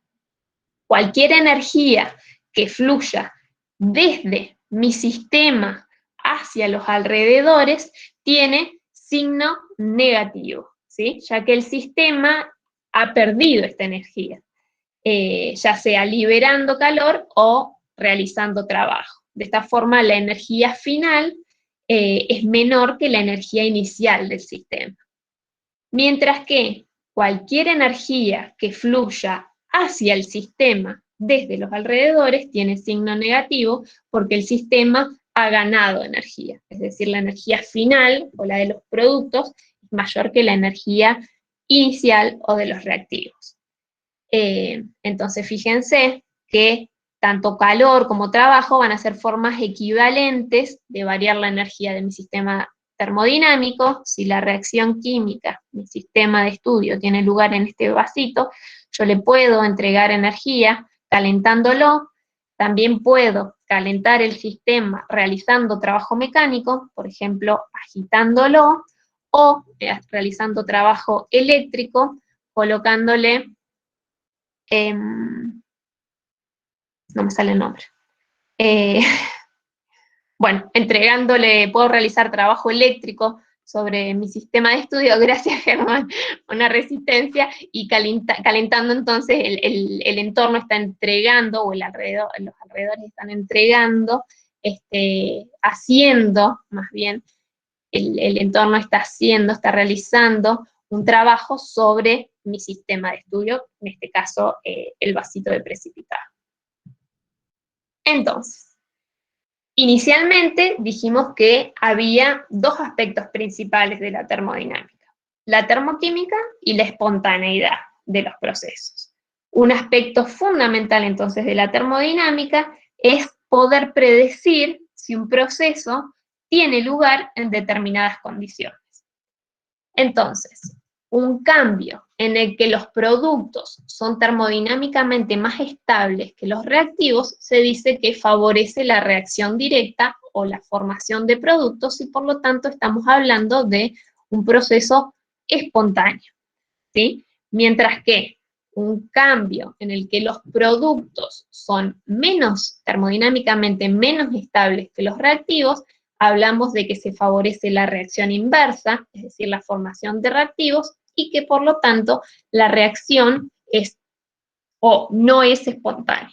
cualquier energía que fluya desde mi sistema hacia los alrededores tiene signo negativo, ¿sí? Ya que el sistema ha perdido esta energía, ya sea liberando calor o realizando trabajo. De esta forma, la energía final es menor que la energía inicial del sistema. Mientras que cualquier energía que fluya hacia el sistema desde los alrededores tiene signo negativo, porque el sistema ha ganado energía. Es decir, la energía final, o la de los productos, es mayor que la energía inicial o de los reactivos. Entonces, fíjense que tanto calor como trabajo van a ser formas equivalentes de variar la energía de mi sistema termodinámico, si la reacción química, mi sistema de estudio, tiene lugar en este vasito, yo le puedo entregar energía calentándolo, también puedo calentar el sistema realizando trabajo mecánico, por ejemplo, agitándolo, o realizando trabajo eléctrico, colocándole, no me sale el nombre, bueno, entregándole, puedo realizar trabajo eléctrico sobre mi sistema de estudio, gracias Germán, una resistencia, y calentando entonces el entorno está entregando, o los alrededores están entregando, haciendo, más bien, el entorno está realizando un trabajo sobre mi sistema de estudio, en este caso el vasito de precipitado. Entonces, inicialmente dijimos que había dos aspectos principales de la termodinámica: la termoquímica y la espontaneidad de los procesos. Un aspecto fundamental entonces de la termodinámica es poder predecir si un proceso tiene lugar en determinadas condiciones. Entonces, un cambio en el que los productos son termodinámicamente más estables que los reactivos, se dice que favorece la reacción directa o la formación de productos, y por lo tanto estamos hablando de un proceso espontáneo, ¿sí? Mientras que un cambio en el que los productos son termodinámicamente menos estables que los reactivos, hablamos de que se favorece la reacción inversa, es decir, la formación de reactivos, y que por lo tanto la reacción no es espontánea,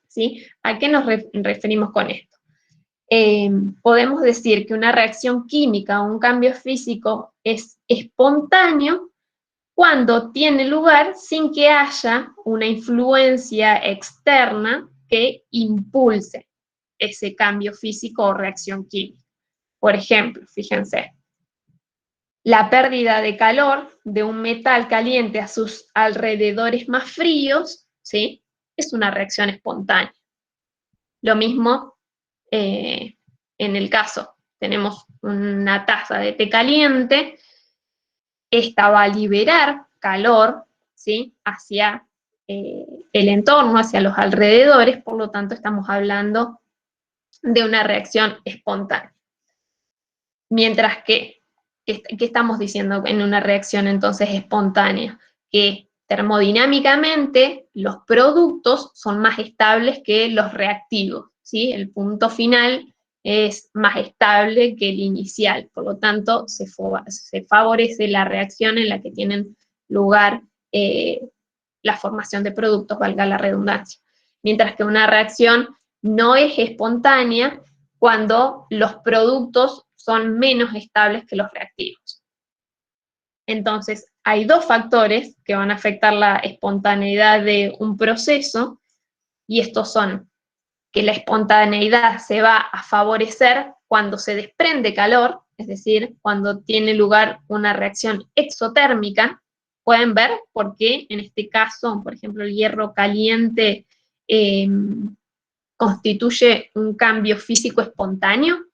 ¿sí? ¿A qué nos referimos con esto? Podemos decir que una reacción química o un cambio físico es espontáneo cuando tiene lugar sin que haya una influencia externa que impulse ese cambio físico o reacción química. Por ejemplo, fíjense, la pérdida de calor de un metal caliente a sus alrededores más fríos, ¿sí?, es una reacción espontánea. Lo mismo en el caso, tenemos una taza de té caliente, esta va a liberar calor, ¿sí?, hacia el entorno, hacia los alrededores, por lo tanto estamos hablando de una reacción espontánea. Mientras que, ¿qué estamos diciendo en una reacción entonces espontánea? Que termodinámicamente los productos son más estables que los reactivos, ¿sí? El punto final es más estable que el inicial, por lo tanto se favorece la reacción en la que tienen lugar la formación de productos, valga la redundancia. Mientras que una reacción no es espontánea cuando los productos son menos estables que los reactivos. Entonces, hay dos factores que van a afectar la espontaneidad de un proceso, y estos son que la espontaneidad se va a favorecer cuando se desprende calor, es decir, cuando tiene lugar una reacción exotérmica. Pueden ver por qué en este caso, por ejemplo, el hierro caliente constituye un cambio físico espontáneo.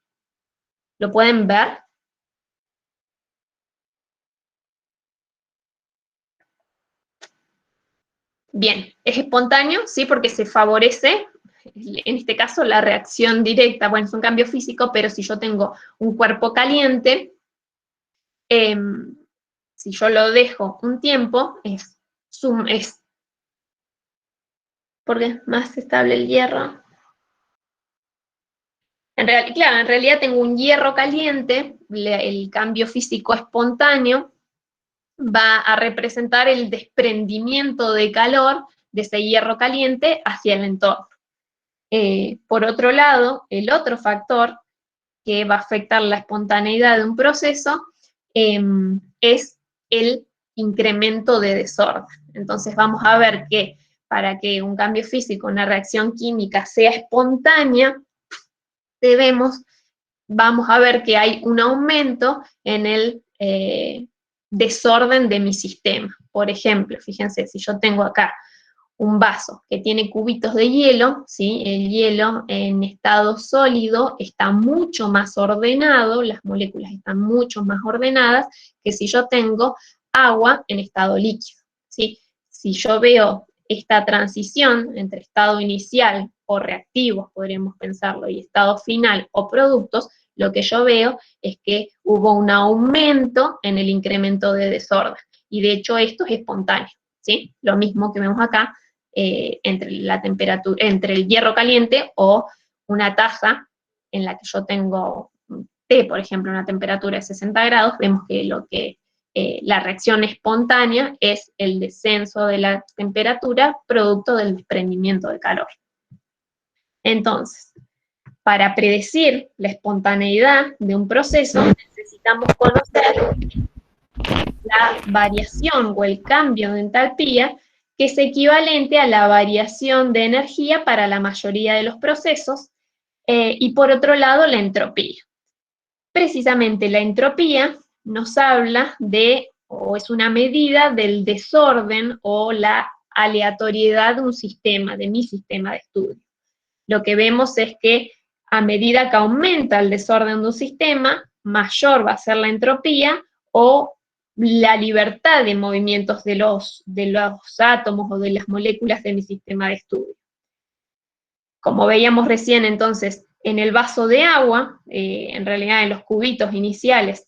¿Lo pueden ver? Bien, es espontáneo, sí, porque se favorece, en este caso, la reacción directa. Bueno, es un cambio físico, pero si yo tengo un cuerpo caliente, si yo lo dejo un tiempo, porque es más estable el hierro. Claro, en realidad tengo un hierro caliente, el cambio físico espontáneo va a representar el desprendimiento de calor de ese hierro caliente hacia el entorno. Por otro lado, el otro factor que va a afectar la espontaneidad de un proceso es el incremento de desorden. Entonces vamos a ver que para que un cambio físico, una reacción química sea espontánea, vamos a ver que hay un aumento en el desorden de mi sistema. Por ejemplo, fíjense, si yo tengo acá un vaso que tiene cubitos de hielo, ¿sí? El hielo en estado sólido está mucho más ordenado, las moléculas están mucho más ordenadas que si yo tengo agua en estado líquido, ¿sí? Si yo veo esta transición entre estado inicial o reactivos, podríamos pensarlo, y estado final o productos, lo que yo veo es que hubo un aumento en el incremento de desorden. Y de hecho esto es espontáneo, ¿sí? Lo mismo que vemos acá entre la temperatura, entre el hierro caliente o una taza en la que yo tengo té, por ejemplo, una temperatura de 60 grados, vemos que la reacción espontánea es el descenso de la temperatura producto del desprendimiento de calor. Entonces, para predecir la espontaneidad de un proceso, necesitamos conocer la variación o el cambio de entalpía, que es equivalente a la variación de energía para la mayoría de los procesos, y por otro lado, la entropía. Precisamente la entropía nos habla de, o es una medida del desorden o la aleatoriedad de un sistema, de mi sistema de estudio. Lo que vemos es que a medida que aumenta el desorden de un sistema, mayor va a ser la entropía o la libertad de movimientos de los átomos o de las moléculas de mi sistema de estudio. Como veíamos recién, entonces, en el vaso de agua, en realidad en los cubitos iniciales,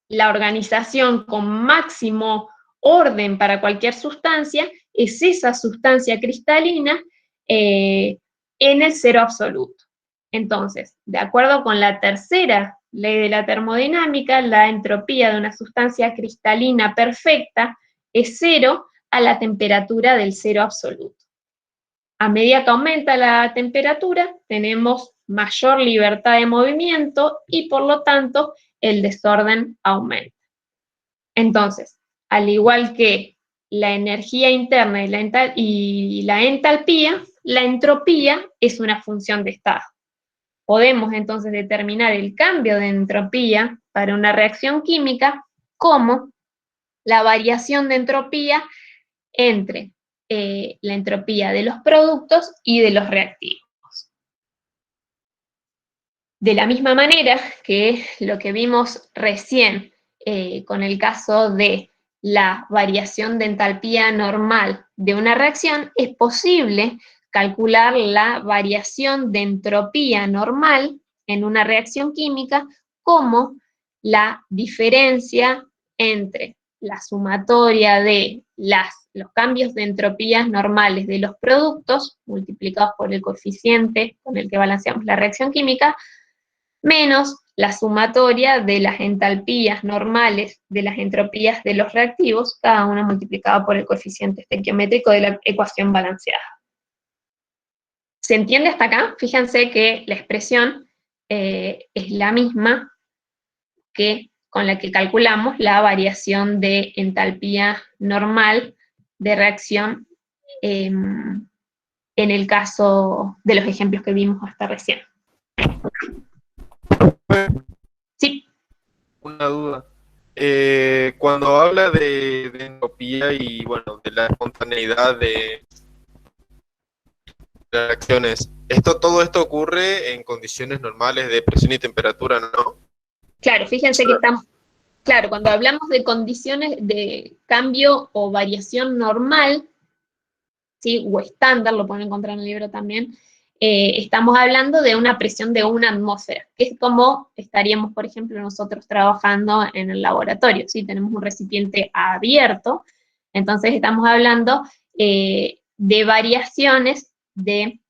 la organización con máximo orden para cualquier sustancia es esa sustancia cristalina en el cero absoluto. Entonces, de acuerdo con la tercera ley de la termodinámica, la entropía de una sustancia cristalina perfecta es cero a la temperatura del cero absoluto. A medida que aumenta la temperatura, tenemos mayor libertad de movimiento y por lo tanto el desorden aumenta. Entonces, al igual que la energía interna y la entalpía, la entropía es una función de estado. Podemos entonces determinar el cambio de entropía para una reacción química como la variación de entropía entre la entropía de los productos y de los reactivos. De la misma manera que lo que vimos recién con el caso de la variación de entalpía normal de una reacción, es posible calcular la variación de entropía normal en una reacción química como la diferencia entre la sumatoria de los cambios de entropías normales de los productos, multiplicados por el coeficiente con el que balanceamos la reacción química, menos la sumatoria de las entalpías normales de las entropías de los reactivos, cada una multiplicada por el coeficiente estequiométrico de la ecuación balanceada. ¿Se entiende hasta acá? Fíjense que la expresión es la misma que con la que calculamos la variación de entalpía normal de reacción en el caso de los ejemplos que vimos hasta recién. Sí. Una duda. Cuando habla de entropía y bueno, de la espontaneidad de reacciones, todo esto ocurre en condiciones normales de presión y temperatura, ¿no? Claro, fíjense que estamos, claro, cuando hablamos de condiciones de cambio o variación normal, ¿sí? O estándar, lo pueden encontrar en el libro también, estamos hablando de una presión de una atmósfera, que es como estaríamos, por ejemplo, nosotros trabajando en el laboratorio, ¿sí? Tenemos un recipiente abierto, entonces estamos hablando de variaciones de,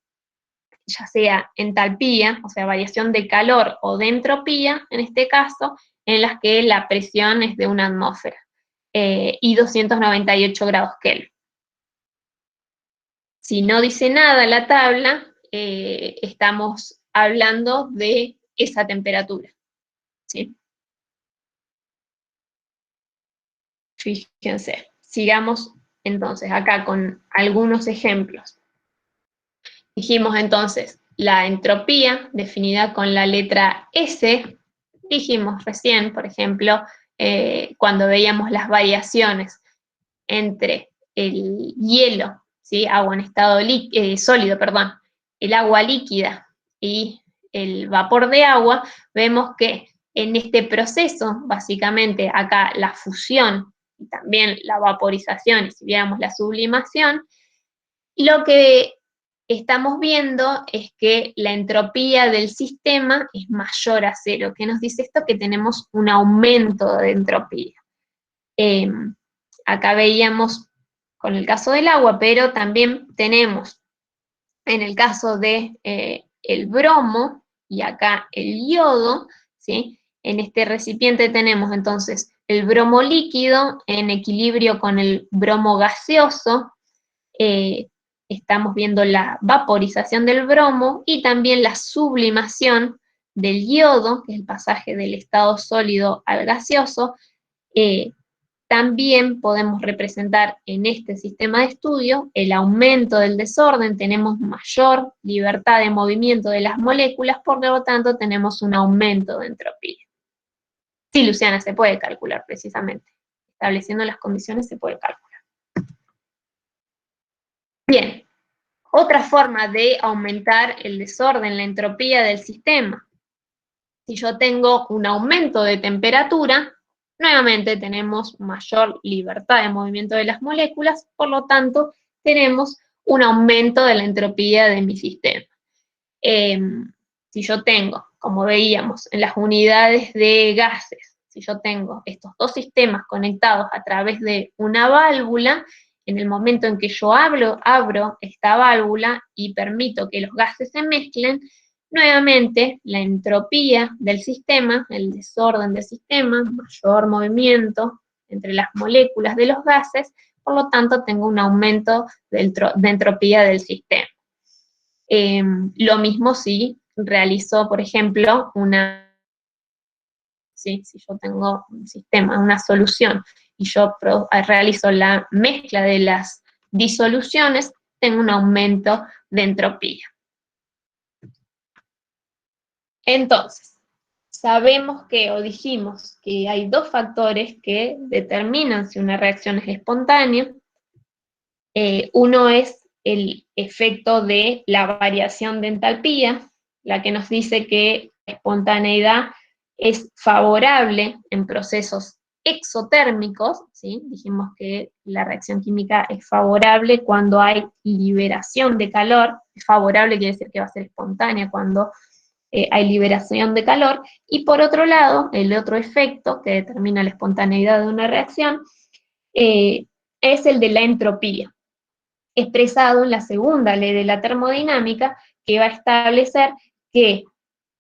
ya sea entalpía, o sea, variación de calor o de entropía, en este caso, en las que la presión es de una atmósfera, y 298 grados Kelvin. Si no dice nada la tabla, estamos hablando de esa temperatura, ¿sí? Fíjense, sigamos entonces acá con algunos ejemplos. Dijimos entonces la entropía, definida con la letra S, dijimos recién, por ejemplo, cuando veíamos las variaciones entre el hielo, ¿sí? Agua en estado sólido, perdón, el agua líquida y el vapor de agua, vemos que en este proceso, básicamente acá la fusión y también la vaporización, y si viéramos la sublimación, lo que estamos viendo es que la entropía del sistema es mayor a cero. ¿Qué nos dice esto? Que tenemos un aumento de entropía. Acá veíamos con el caso del agua, pero también tenemos en el caso de el bromo y acá el yodo, ¿sí? En este recipiente tenemos entonces el bromo líquido en equilibrio con el bromo gaseoso, estamos viendo la vaporización del bromo y también la sublimación del yodo, que es el pasaje del estado sólido al gaseoso. También podemos representar en este sistema de estudio el aumento del desorden, tenemos mayor libertad de movimiento de las moléculas, por lo tanto tenemos un aumento de entropía. Sí, Luciana, se puede calcular precisamente. Estableciendo las condiciones se puede calcular. Bien, otra forma de aumentar el desorden, la entropía del sistema. Si yo tengo un aumento de temperatura, nuevamente tenemos mayor libertad de movimiento de las moléculas, por lo tanto, tenemos un aumento de la entropía de mi sistema. Si yo tengo, como veíamos, en las unidades de gases, si yo tengo estos dos sistemas conectados a través de una válvula, en el momento en que yo abro esta válvula y permito que los gases se mezclen, nuevamente la entropía del sistema, el desorden del sistema, mayor movimiento entre las moléculas de los gases, por lo tanto tengo un aumento de entropía del sistema. Lo mismo si realizo, por ejemplo, si yo tengo un sistema, una solución, y yo realizo la mezcla de las disoluciones, tengo un aumento de entropía. Entonces, sabemos que, o dijimos, que hay dos factores que determinan si una reacción es espontánea. Uno es el efecto de la variación de entalpía, la que nos dice que la espontaneidad es favorable en procesos exotérmicos, ¿sí? Dijimos que la reacción química es favorable cuando hay liberación de calor, es favorable quiere decir que va a ser espontánea cuando hay liberación de calor, y por otro lado, el otro efecto que determina la espontaneidad de una reacción es el de la entropía, expresado en la segunda ley de la termodinámica, que va a establecer que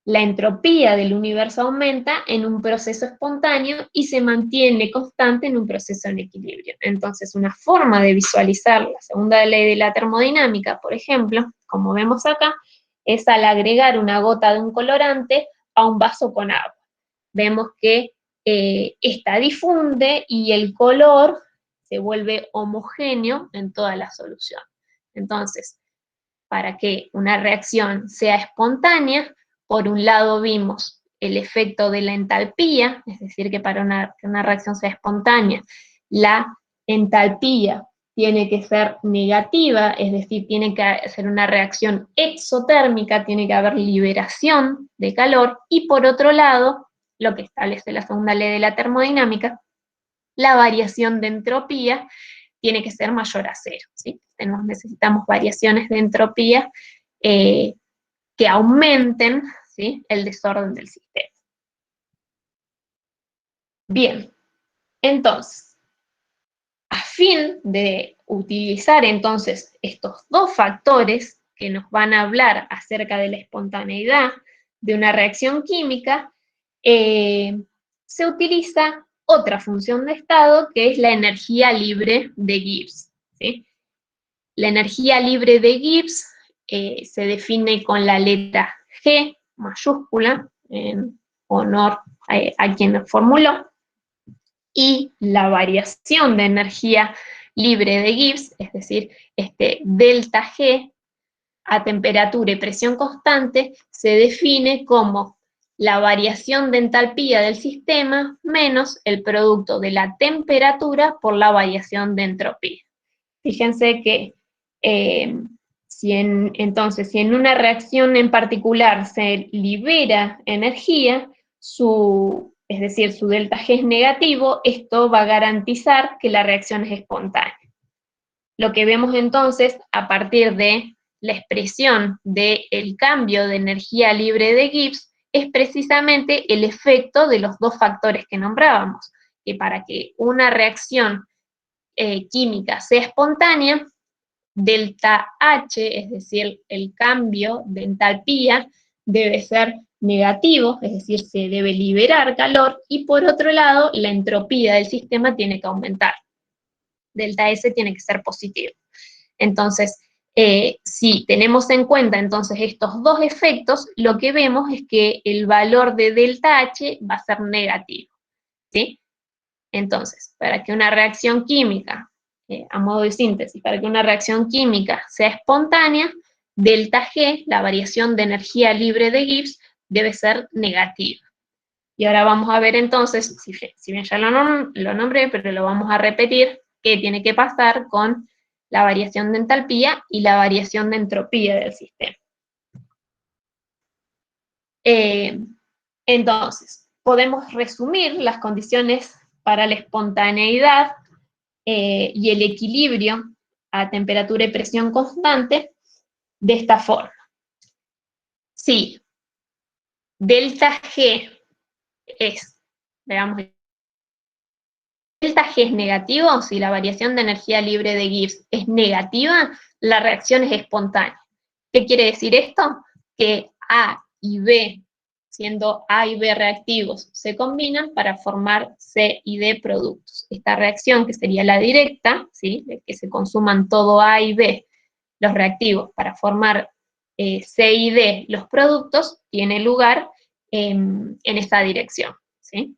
la entropía del universo aumenta en un proceso espontáneo y se mantiene constante en un proceso en equilibrio. Entonces, una forma de visualizar la segunda ley de la termodinámica, por ejemplo, como vemos acá, es al agregar una gota de un colorante a un vaso con agua. Vemos que esta difunde y el color se vuelve homogéneo en toda la solución. Entonces, para que una reacción sea espontánea, por un lado vimos el efecto de la entalpía, es decir, que para que una reacción sea espontánea, la entalpía tiene que ser negativa, es decir, tiene que ser una reacción exotérmica, tiene que haber liberación de calor, y por otro lado, lo que establece la segunda ley de la termodinámica, la variación de entropía tiene que ser mayor a cero, ¿sí? Necesitamos variaciones de entropía que aumenten, ¿sí?, el desorden del sistema. Bien, entonces, a fin de utilizar entonces estos dos factores que nos van a hablar acerca de la espontaneidad de una reacción química, se utiliza otra función de estado que es la energía libre de Gibbs, ¿sí? La energía libre de Gibbs se define con la letra G mayúscula, en honor a quien lo formuló, y la variación de energía libre de Gibbs, es decir, este delta G a temperatura y presión constante, se define como la variación de entalpía del sistema menos el producto de la temperatura por la variación de entropía. Fíjense que Entonces, si en una reacción en particular se libera energía, es decir, su delta G es negativo, esto va a garantizar que la reacción es espontánea. Lo que vemos entonces, a partir de la expresión del cambio de energía libre de Gibbs, es precisamente el efecto de los dos factores que nombrábamos, que para que una reacción química sea espontánea, delta H, es decir, el cambio de entalpía, debe ser negativo, es decir, se debe liberar calor, y por otro lado, la entropía del sistema tiene que aumentar. Delta S tiene que ser positivo. Entonces, si tenemos en cuenta entonces estos dos efectos, lo que vemos es que el valor de delta H va a ser negativo, ¿sí? Entonces, para que una reacción química, a modo de síntesis, para que una reacción química sea espontánea, delta G, la variación de energía libre de Gibbs, debe ser negativa. Y ahora vamos a ver entonces, si bien ya lo nombré, pero lo vamos a repetir, qué tiene que pasar con la variación de entalpía y la variación de entropía del sistema. Entonces, podemos resumir las condiciones para la espontaneidad y el equilibrio a temperatura y presión constante de esta forma. Si delta G es, veamos, delta G es negativo, si la variación de energía libre de Gibbs es negativa, la reacción es espontánea. ¿Qué quiere decir esto? Que A y B, siendo A y B reactivos, se combinan para formar C y D productos. Esta reacción, que sería la directa, ¿sí?, de que se consuman todo A y B, los reactivos, para formar C y D, los productos, tiene lugar en esa dirección, ¿sí?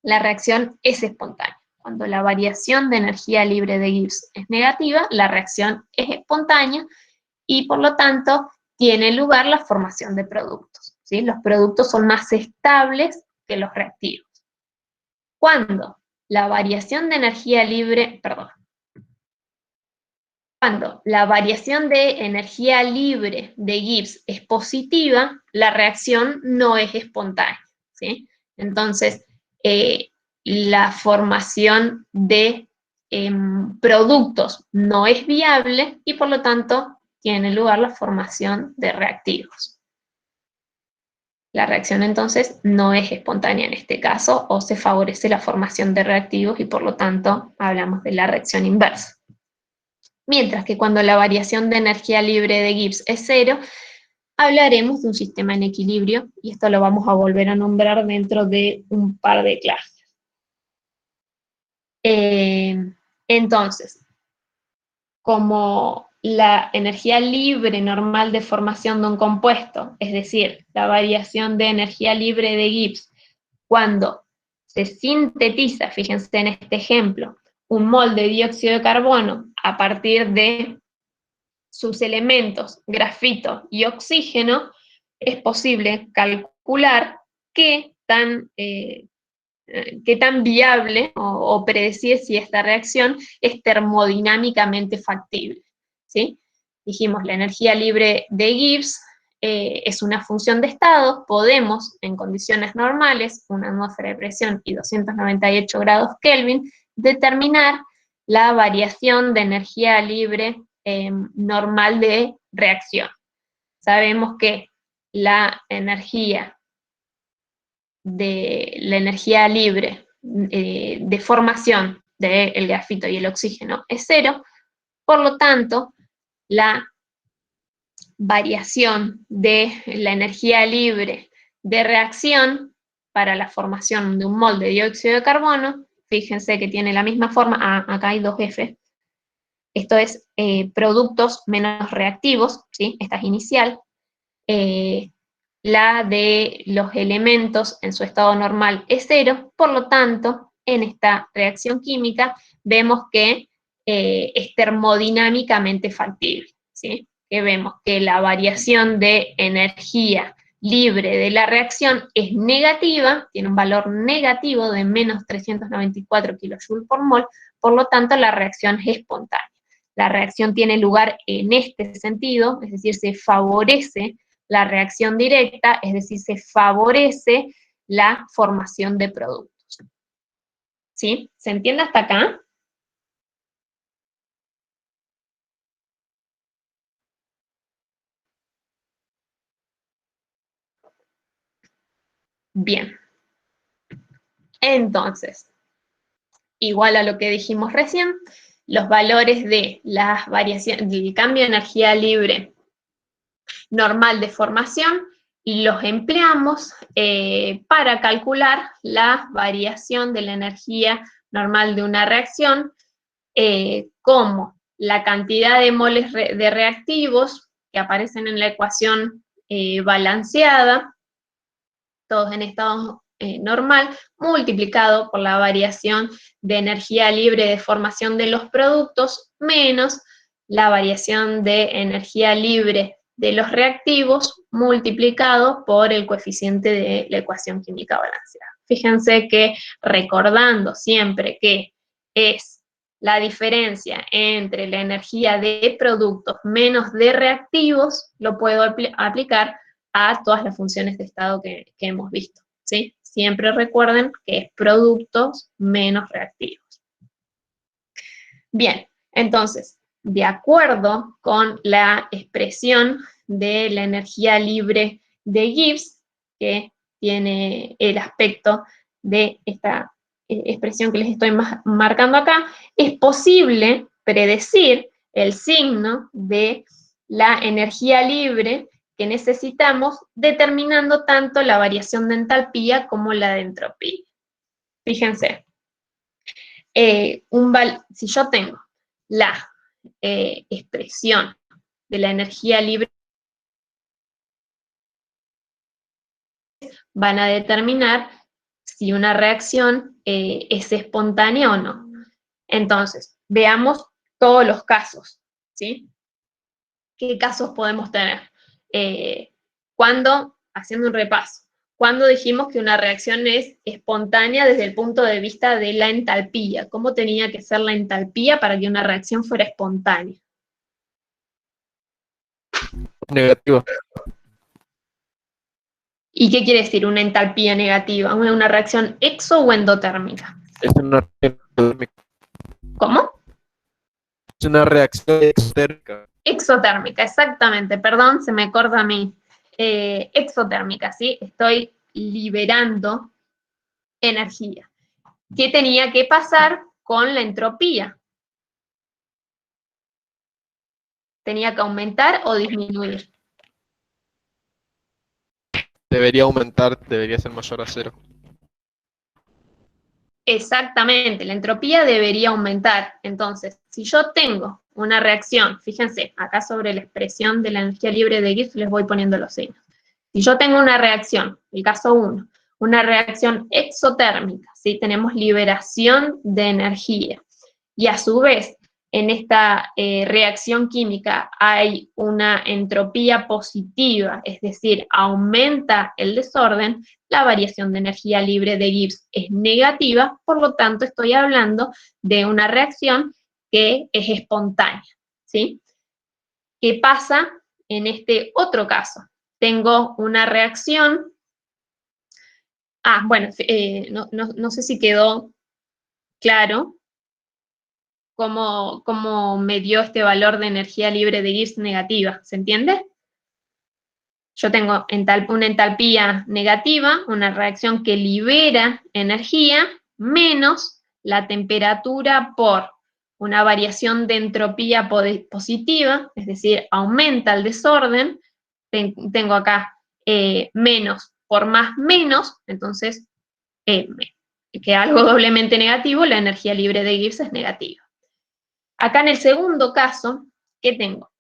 La reacción es espontánea. Cuando la variación de energía libre de Gibbs es negativa, la reacción es espontánea y, por lo tanto, tiene lugar la formación de productos, ¿sí? Los productos son más estables que los reactivos. Cuando la variación de energía libre, cuando la variación de energía libre de Gibbs es positiva, la reacción no es espontánea, ¿sí? Entonces, la formación de productos no es viable y, por lo tanto, tiene lugar la formación de reactivos. La reacción, entonces, no es espontánea en este caso, o se favorece la formación de reactivos y, por lo tanto, hablamos de la reacción inversa. Mientras que cuando la variación de energía libre de Gibbs es cero, hablaremos de un sistema en equilibrio, y esto lo vamos a volver a nombrar dentro de un par de clases. Entonces, como la energía libre normal de formación de un compuesto, es decir, la variación de energía libre de Gibbs, cuando se sintetiza, fíjense en este ejemplo, un mol de dióxido de carbono a partir de sus elementos, grafito y oxígeno, es posible calcular qué tan viable o predecir si esta reacción es termodinámicamente factible, ¿sí? Dijimos, la energía libre de Gibbs es una función de estado. Podemos, en condiciones normales, una atmósfera de presión y 298 grados Kelvin, determinar la variación de energía libre normal de reacción. Sabemos que la energía libre de formación del grafito y el oxígeno es cero, por lo tanto, la variación de la energía libre de reacción para la formación de un mol de dióxido de carbono, fíjense que tiene la misma forma, acá hay 2F, esto es productos menos reactivos, ¿sí? Esta es inicial, la de los elementos en su estado normal es cero, por lo tanto, en esta reacción química vemos que es termodinámicamente factible, ¿sí? Que vemos que la variación de energía libre de la reacción es negativa, tiene un valor negativo de menos 394 kJ por mol, por lo tanto la reacción es espontánea. la reacción tiene lugar en este sentido, es decir, se favorece la reacción directa, es decir, se favorece la formación de productos. ¿Sí? ¿Se entiende hasta acá? Bien. Entonces, igual a lo que dijimos recién, los valores de las variaciones, del cambio de energía libre normal de formación, y los empleamos para calcular la variación de la energía normal de una reacción, como la cantidad de moles de reactivos que aparecen en la ecuación balanceada, todos en estado normal, multiplicado por la variación de energía libre de formación de los productos, menos la variación de energía libre de los reactivos, multiplicado por el coeficiente de la ecuación química balanceada. Fíjense que recordando siempre que es la diferencia entre la energía de productos menos de reactivos, lo puedo aplicar a todas las funciones de estado que hemos visto, ¿sí? Siempre recuerden que es productos menos reactivos. Bien, entonces, de acuerdo con la expresión de la energía libre de Gibbs, que tiene el aspecto de esta expresión que les estoy marcando acá, es posible predecir el signo de la energía libre que necesitamos, determinando tanto la variación de entalpía como la de entropía. Fíjense, si yo tengo la expresión de la energía libre, van a determinar si una reacción es espontánea o no. Entonces, veamos todos los casos, ¿sí? ¿Qué casos podemos tener? Haciendo un repaso, cuando dijimos que una reacción es espontánea desde el punto de vista de la entalpía, ¿cómo tenía que ser la entalpía para que una reacción fuera espontánea? Negativo. ¿Y qué quiere decir una entalpía negativa? ¿Una reacción exo o endotérmica? Es una reacción exotérmica. ¿Cómo? Es una reacción exotérmica. Exotérmica, exactamente. Perdón, se me corta a mí. Exotérmica, ¿sí? Estoy liberando energía. ¿Qué tenía que pasar con la entropía? ¿Tenía que aumentar o disminuir? Debería aumentar, debería ser mayor a 0. Exactamente, la entropía debería aumentar. Entonces, si yo tengo una reacción, fíjense, acá sobre la expresión de la energía libre de Gibbs les voy poniendo los signos. Si yo tengo una reacción, el caso 1, una reacción exotérmica, ¿sí? Tenemos liberación de energía, y a su vez, en esta reacción química hay una entropía positiva, es decir, aumenta el desorden, la variación de energía libre de Gibbs es negativa, por lo tanto estoy hablando de una reacción que es espontánea, ¿sí? ¿Qué pasa en este otro caso? Tengo una reacción, bueno, no sé si quedó claro cómo me dio este valor de energía libre de Gibbs negativa, ¿se entiende? Yo tengo una entalpía negativa, una reacción que libera energía, menos la temperatura por una variación de entropía positiva, es decir, aumenta el desorden. Tengo acá menos por más menos, entonces que algo doblemente negativo, la energía libre de Gibbs es negativa. Acá en el segundo caso, ¿qué tengo?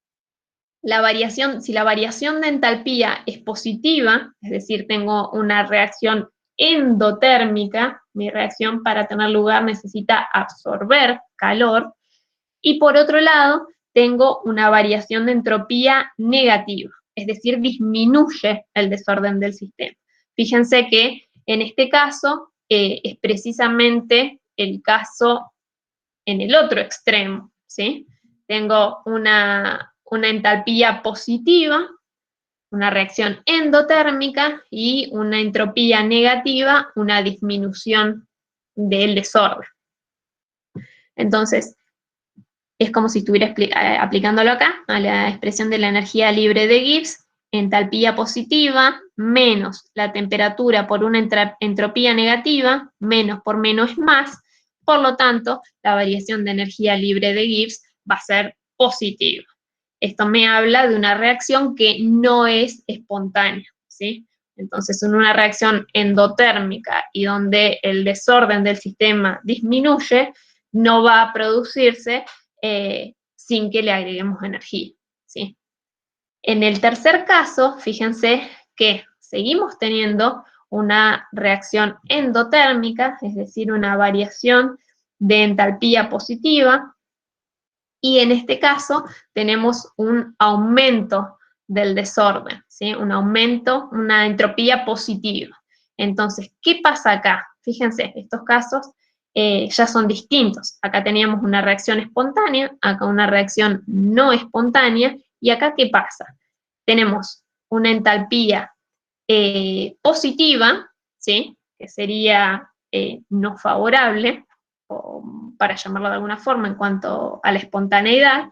Si la variación de entalpía es positiva, es decir, tengo una reacción endotérmica, mi reacción para tener lugar necesita absorber calor, y por otro lado, tengo una variación de entropía negativa, es decir, disminuye el desorden del sistema. Fíjense que en este caso es precisamente el caso en el otro extremo, ¿sí? tengo una entalpía positiva, una reacción endotérmica, y una entropía negativa, una disminución del desorden. Entonces, es como si estuviera aplicándolo acá, a la expresión de la energía libre de Gibbs: entalpía positiva menos la temperatura por una entropía negativa, menos por menos es más, por lo tanto, la variación de energía libre de Gibbs va a ser positiva. Esto me habla de una reacción que no es espontánea, ¿sí? Entonces, en una reacción endotérmica y donde el desorden del sistema disminuye, no va a producirse sin que le agreguemos energía, ¿sí? En el tercer caso, fíjense que seguimos teniendo una reacción endotérmica, es decir, una variación de entalpía positiva, y en este caso tenemos un aumento del desorden, ¿sí? Un aumento, una entropía positiva. Entonces, ¿qué pasa acá? Fíjense, estos casos ya son distintos. Acá teníamos una reacción espontánea, acá una reacción no espontánea, y acá ¿qué pasa? Tenemos una entalpía positiva, ¿sí? Que sería no favorable, o para llamarlo de alguna forma, en cuanto a la espontaneidad,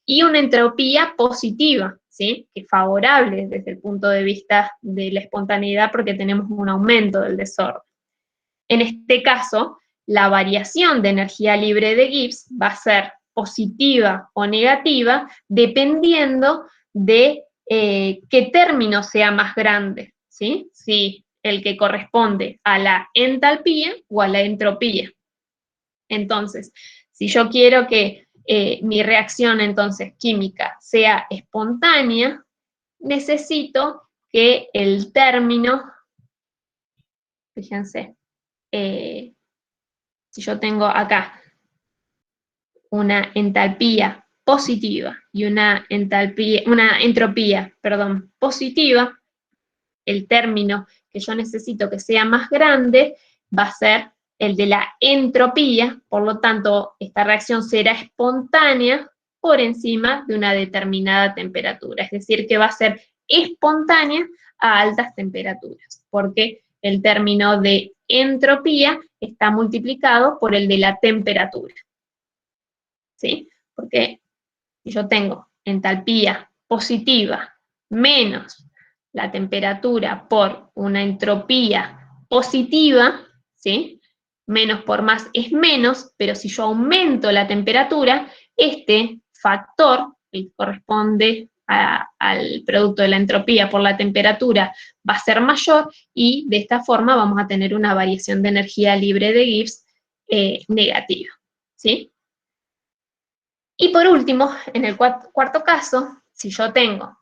y una entropía positiva, ¿sí? Que es favorable desde el punto de vista de la espontaneidad, porque tenemos un aumento del desorden. En este caso, la variación de energía libre de Gibbs va a ser positiva o negativa dependiendo de qué término sea más grande, ¿sí? Si el que corresponde a la entalpía o a la entropía. Entonces, si yo quiero que mi reacción entonces química sea espontánea, necesito que el término, fíjense, si yo tengo acá una entalpía positiva y una entropía, positiva, el término que yo necesito que sea más grande va a ser el de la entropía, por lo tanto, esta reacción será espontánea por encima de una determinada temperatura, es decir, que va a ser espontánea a altas temperaturas, porque el término de entropía está multiplicado por el de la temperatura, ¿sí? Porque si yo tengo entalpía positiva menos la temperatura por una entropía positiva, ¿sí? Menos por más es menos, pero si yo aumento la temperatura, este factor, que corresponde al producto de la entropía por la temperatura, va a ser mayor, y de esta forma vamos a tener una variación de energía libre de Gibbs negativa, ¿sí? Y por último, en el cuarto caso, si yo tengo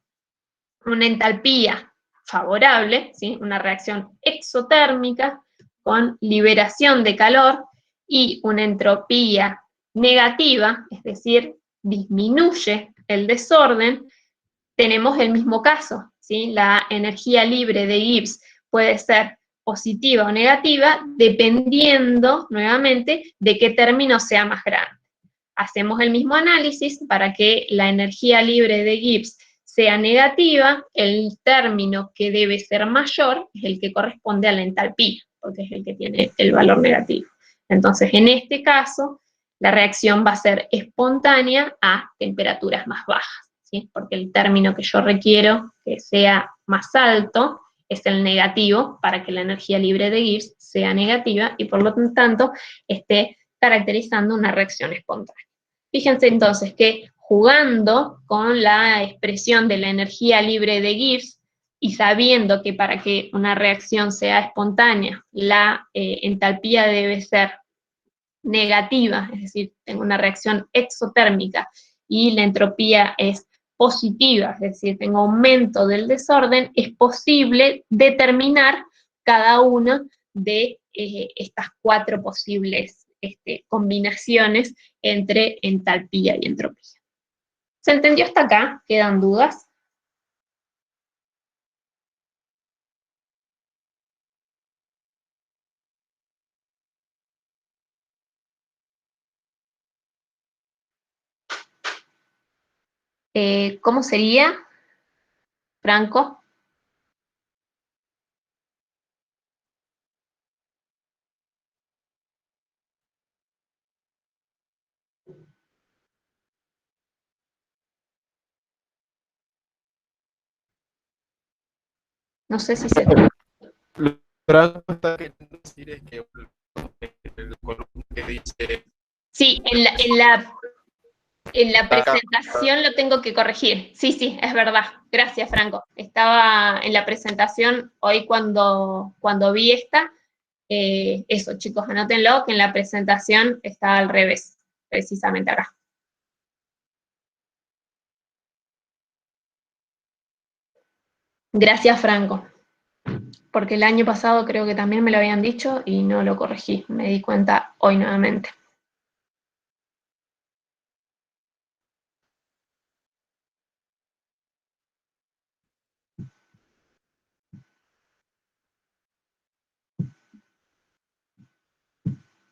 una entalpía favorable, ¿sí? Una reacción exotérmica con liberación de calor, y una entropía negativa, es decir, disminuye el desorden, tenemos el mismo caso, ¿sí? La energía libre de Gibbs puede ser positiva o negativa dependiendo, nuevamente, de qué término sea más grande. Hacemos el mismo análisis para que la energía libre de Gibbs sea negativa, el término que debe ser mayor es el que corresponde a la entalpía, porque es el que tiene el valor negativo. Entonces, en este caso, la reacción va a ser espontánea a temperaturas más bajas, ¿sí? Porque el término que yo requiero que sea más alto es el negativo, para que la energía libre de Gibbs sea negativa y por lo tanto esté caracterizando una reacción espontánea. Fíjense entonces que jugando con la expresión de la energía libre de Gibbs y sabiendo que para que una reacción sea espontánea la entalpía debe ser negativa, es decir, tengo una reacción exotérmica y la entropía es positiva, es decir, tengo aumento del desorden, es posible determinar cada una de estas cuatro posibles combinaciones entre entalpía y entropía. ¿Se entendió hasta acá? ¿Quedan dudas? ¿Cómo sería, Franco? No sé si se... Lo que Franco está queriendo decir es que el columna que dice Sí, en la presentación lo tengo que corregir. Sí, sí, es verdad. Gracias, Franco. Estaba en la presentación hoy cuando vi esta. Eso, chicos, anótenlo, que en la presentación está al revés, precisamente acá. Gracias, Franco. Porque el año pasado creo que también me lo habían dicho y no lo corregí. Me di cuenta hoy nuevamente.